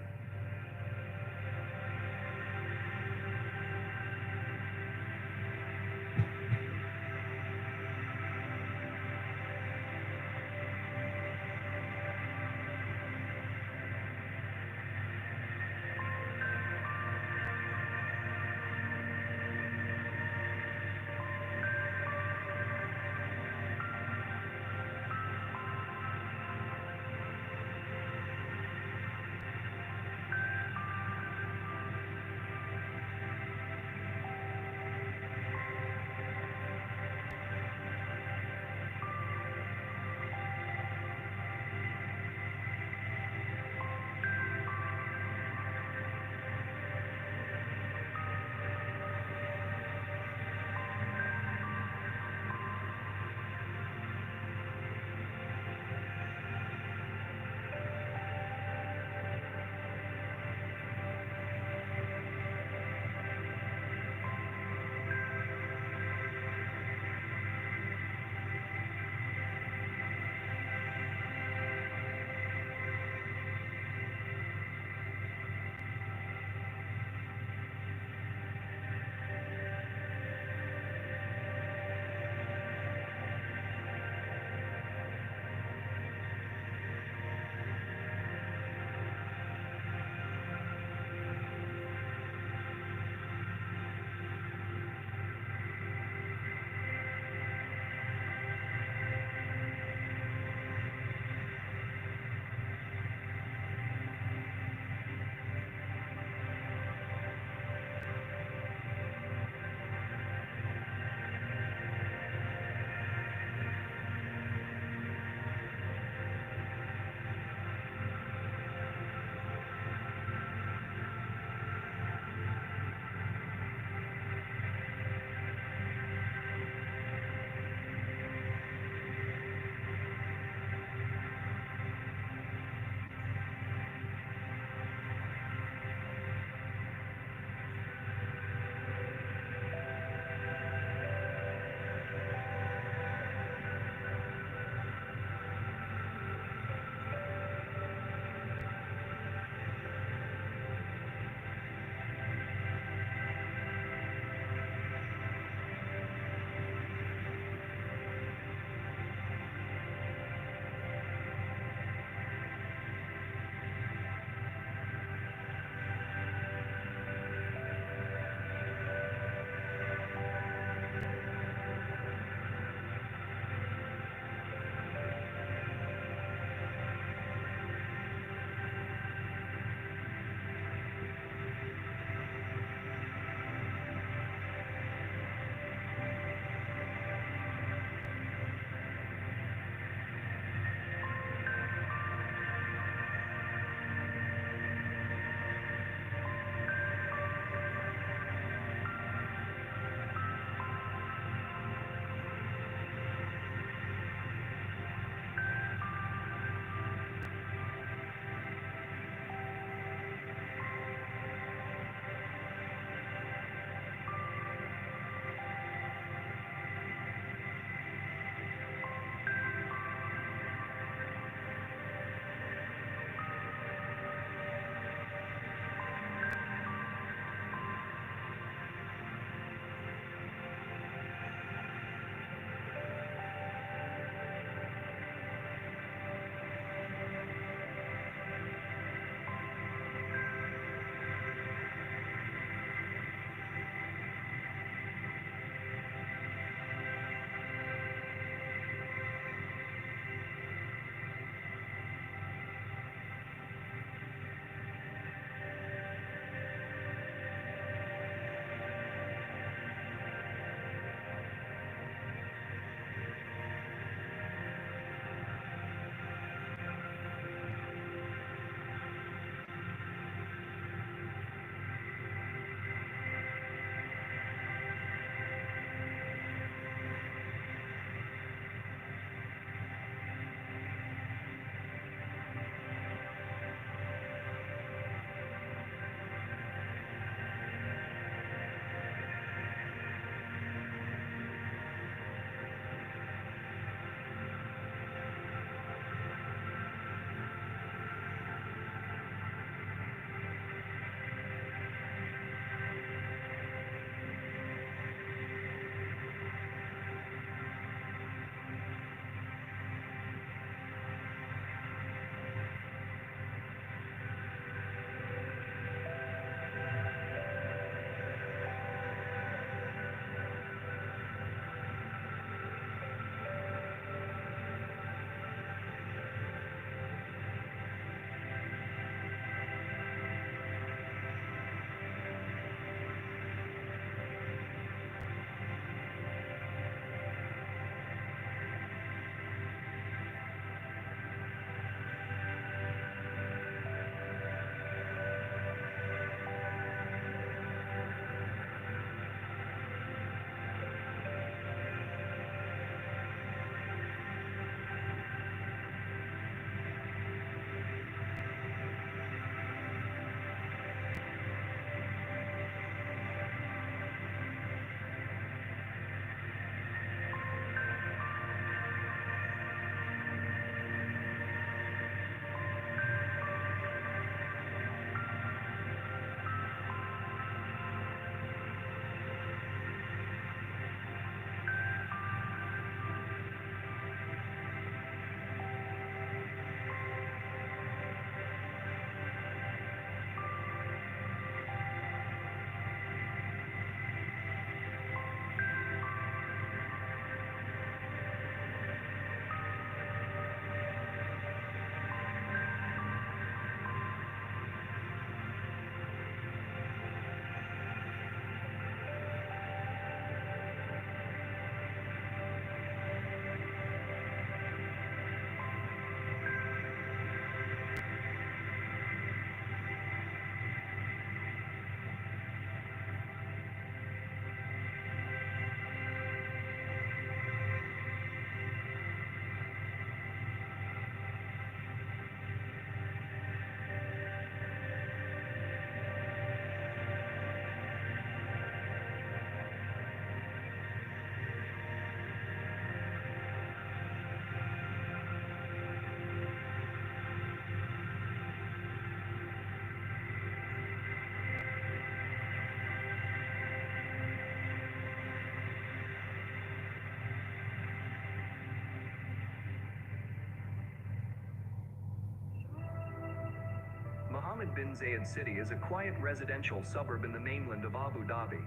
Mohammed bin Zayed City is a quiet residential suburb in the mainland of Abu Dhabi.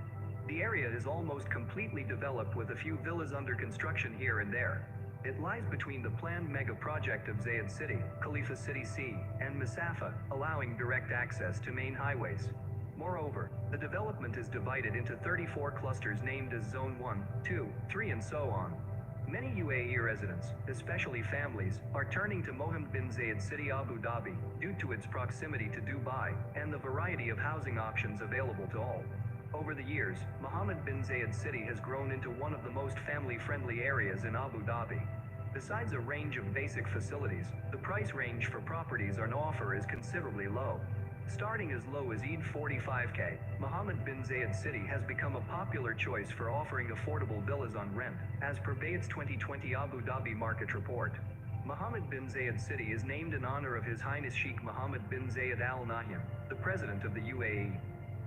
The area is almost completely developed with a few villas under construction here and there. It lies between the planned mega project of Zayed City, Khalifa City C, and Masafa, allowing direct access to main highways. Moreover, the development is divided into 34 clusters named as Zone 1, 2, 3 and so on. Many UAE residents, especially families, are turning to Mohammed bin Zayed City Abu Dhabi due to its proximity to Dubai and the variety of housing options available to all. Over the years, Mohammed bin Zayed City has grown into one of the most family-friendly areas in Abu Dhabi. Besides a range of basic facilities, the price range for properties on offer is considerably low. Starting as low as Eid 45k, Mohammed bin Zayed City has become a popular choice for offering affordable villas on rent, as per Bayat's 2020 Abu Dhabi market report. Mohammed bin Zayed City is named in honor of His Highness Sheikh Mohammed bin Zayed Al Nahyan, the President of the UAE.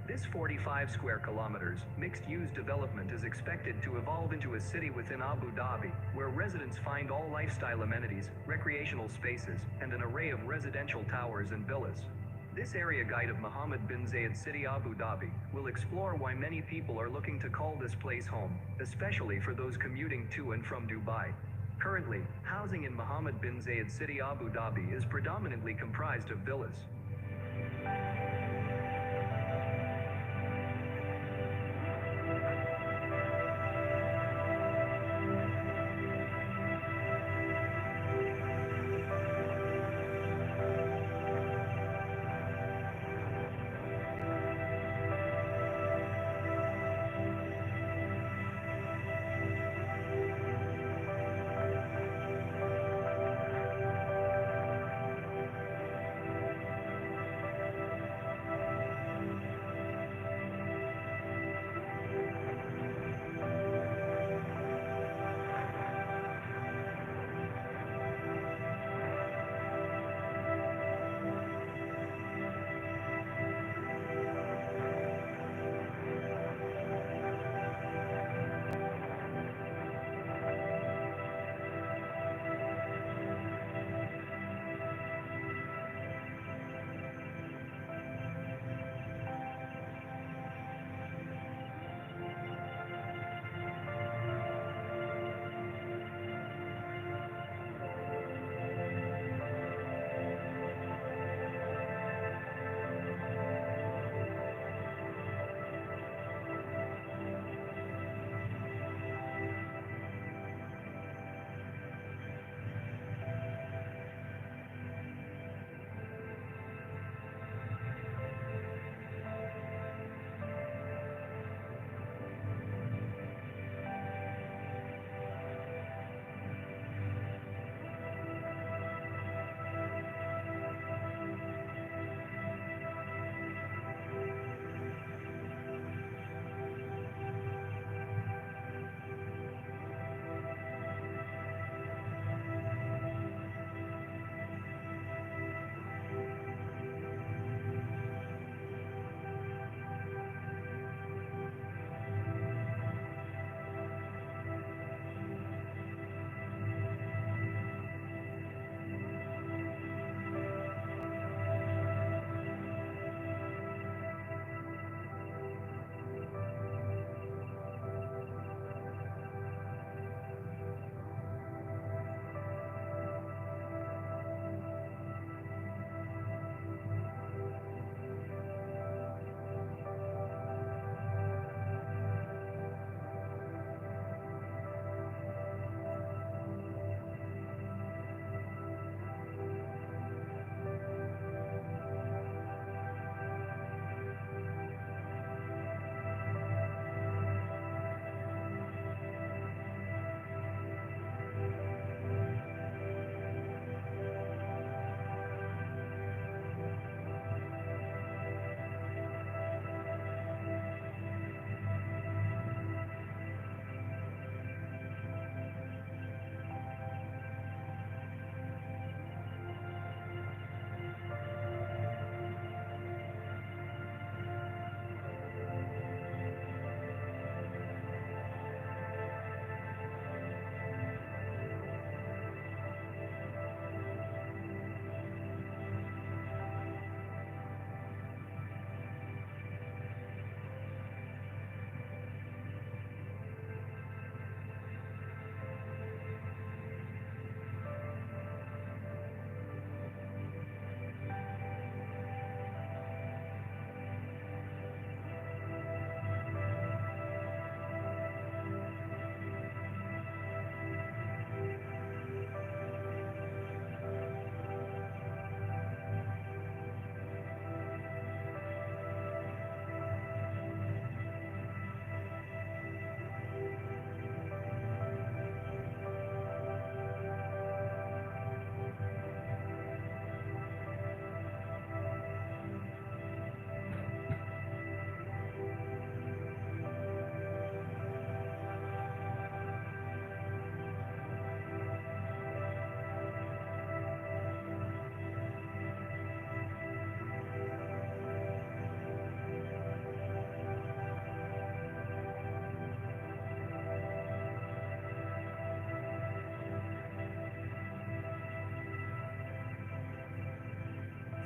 This 45 square kilometers, mixed-use development is expected to evolve into a city within Abu Dhabi, where residents find all lifestyle amenities, recreational spaces, and an array of residential towers and villas. This area guide of Mohammed bin Zayed City Abu Dhabi will explore why many people are looking to call this place home, especially for those commuting to and from Dubai. Currently, housing in Mohammed bin Zayed City Abu Dhabi is predominantly comprised of villas.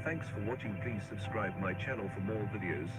Thanks for watching. Please subscribe my channel for more videos.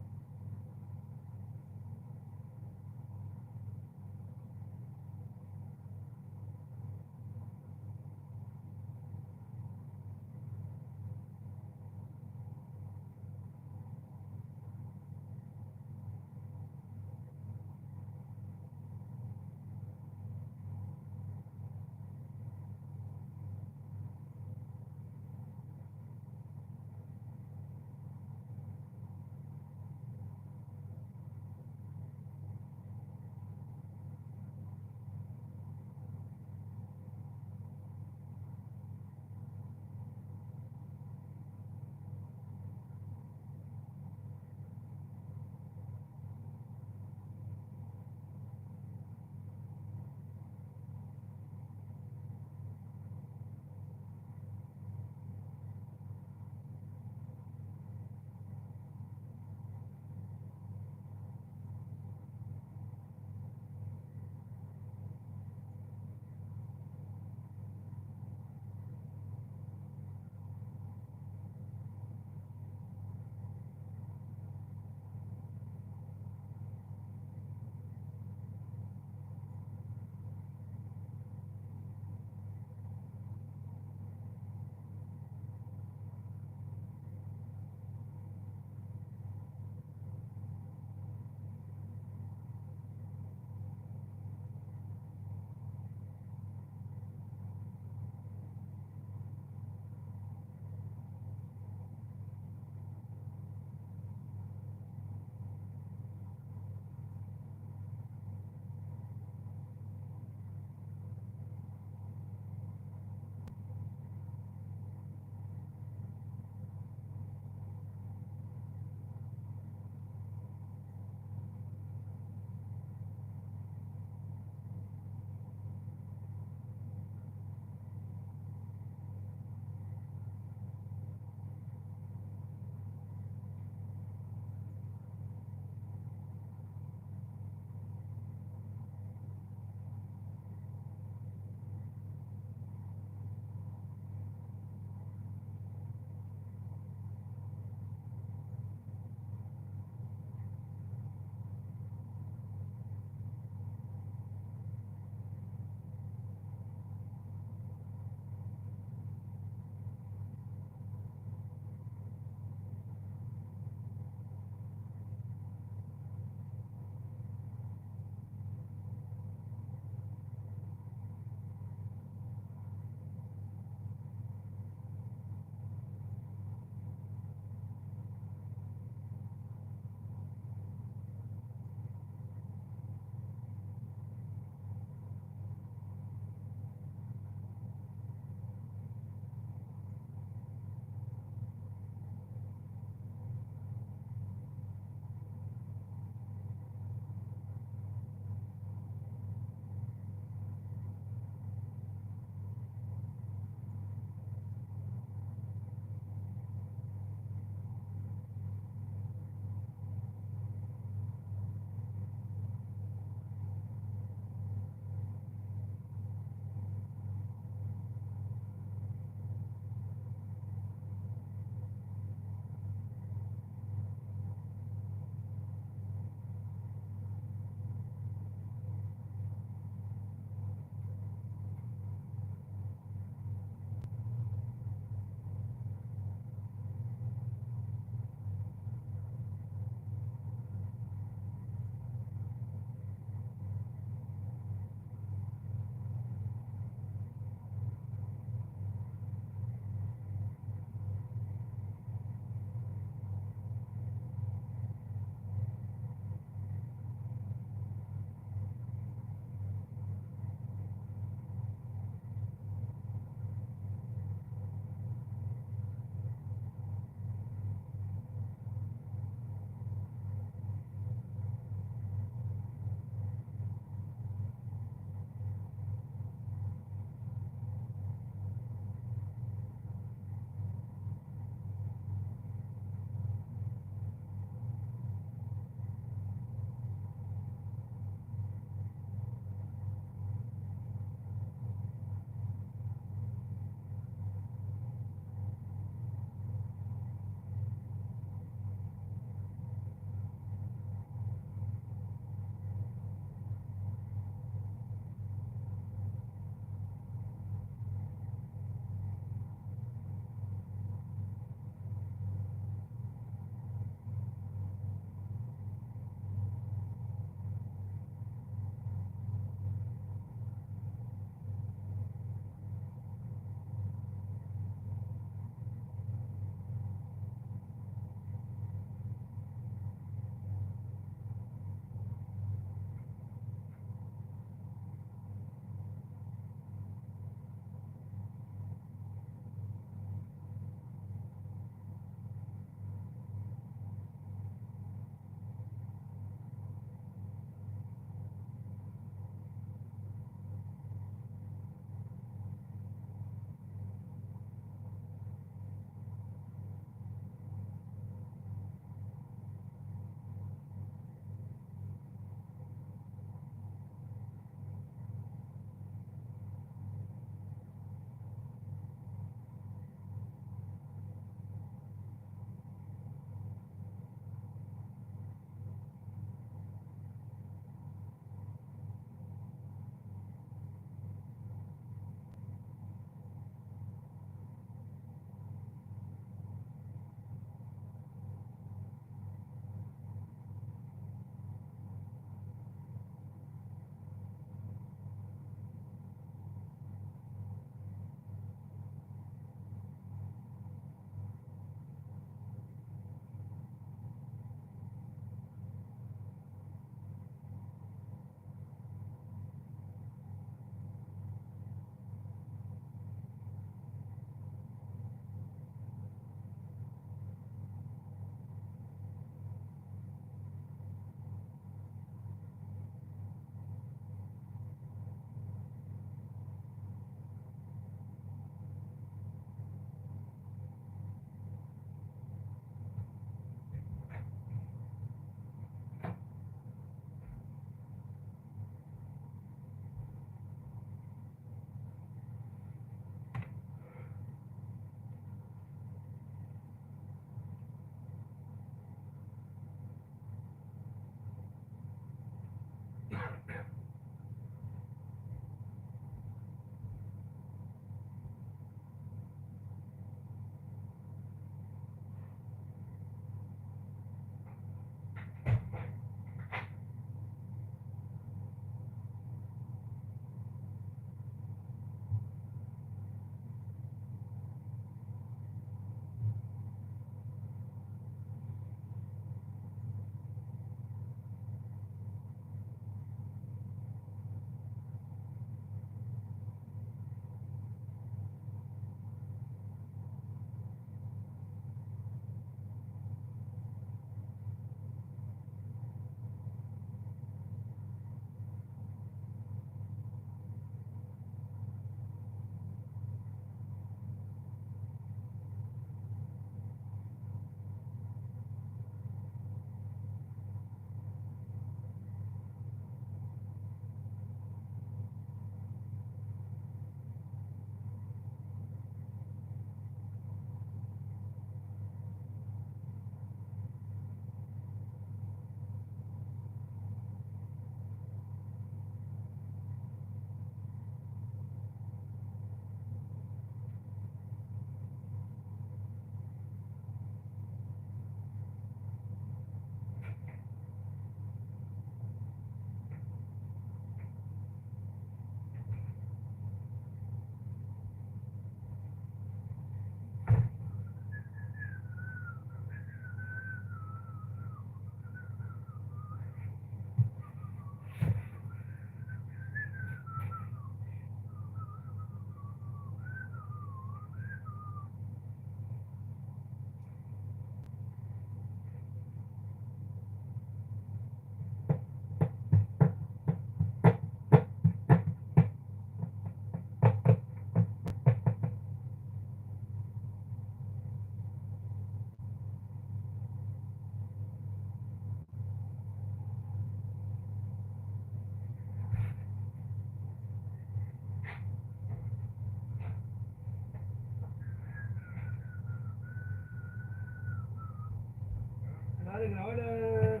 Ada grabada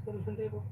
solution table.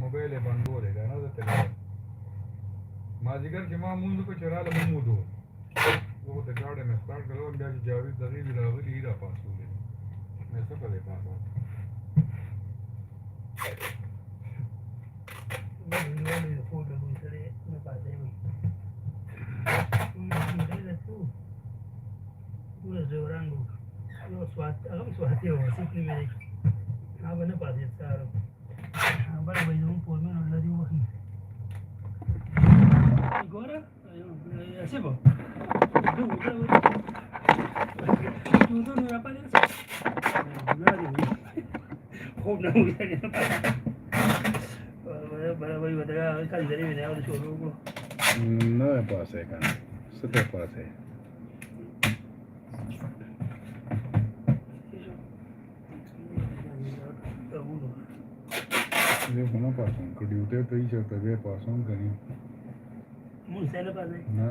موبایل بندول دی نه د تلفون ما ځګر چې ما مونږ کو چراله ممودو وو د ګاډي مې سٹارټ کړو بیا چې جاوید دغې دی راغلی را پاسولې مې څه کړې پاسو Agora, assim, bom. Tudo não aparece. Không nào người ta bây giờ cái gì đấy này nó xuống luôn. No me puedo hacer, cara. Eso te puedo hacer. Yo no paso, que duty पे ही चलते हुए पासों कहीं मुझसे ना पास है ना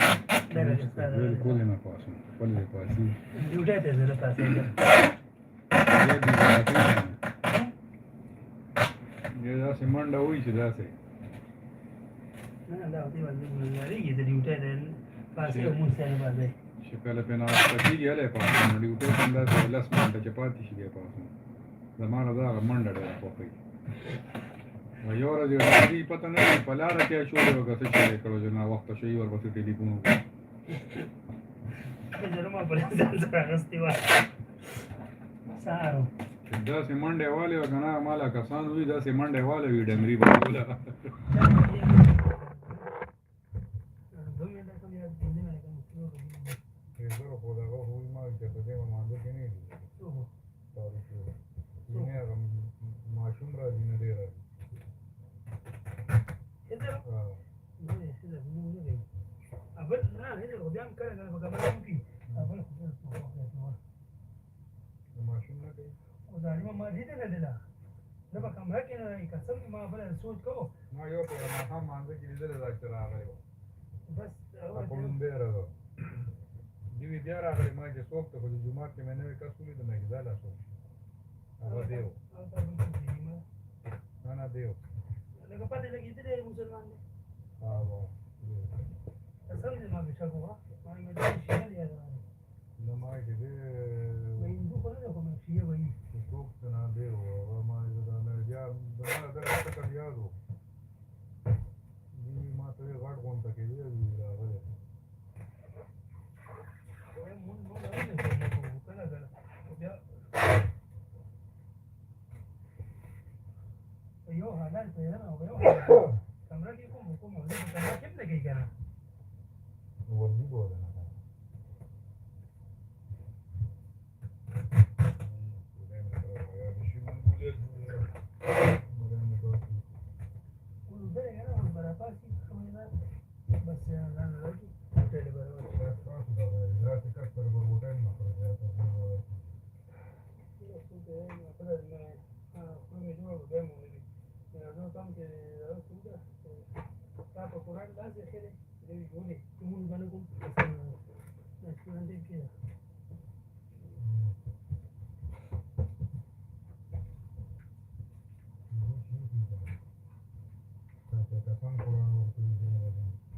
बिल्कुल ना पासों पल ले पासी ड्यूटी पे जरा पास है ये जैसे मंडा हुई थी जैसे ना होती बात नहीं यार ये तो ड्यूटी है पास है मुझसे ना पास है शक्ल पे ना पति गया ले पासों ड्यूटी पंद्रह से लस मंडा चपाती शी गया पासों जमाना दा मंडा डरा पोपई یو ورځ یې پته نه په لاره کې شوړې وکړه څه چې کړو چې نا وخت شي ورپسې ټلیفون وکړ جرما په ځان سره غستې و سارو داسې منډې والې و که نه مالا کسان وي داسې منډې والې وي ډنګري بهوله زه خو دغه وایي ما چې په دې مانځه کې نه دي ماشوم راځي نه دی راځي ما یو په ماښام مانځه کې لیدلی دا چې راغلی و په لومبۍ راغلی دوی بیا راغلی ما چې څوک ته خو د جومات کې مې نوی کس ولیده مې دا لا څوک هغه دی و نه دی و لکه پاتې لګېدلی دی مسلمان دی समझे मां बिछा हुआ मां में तो शेयर लिया था ना मां के दे मैं इनको कर रहा हूं मैं शेयर वही तो ना दे वो मां इधर ना या बड़ा अगर तक दिया दो नी मां तो ये गार्ड कौन तक है ये रहा है ओए मुन मुन नहीं है को कला कला या यो हालात पे है ना यो कमरा की को मोली कमरा किम लगेगा ना वर्दी बोल रहा है Thank you.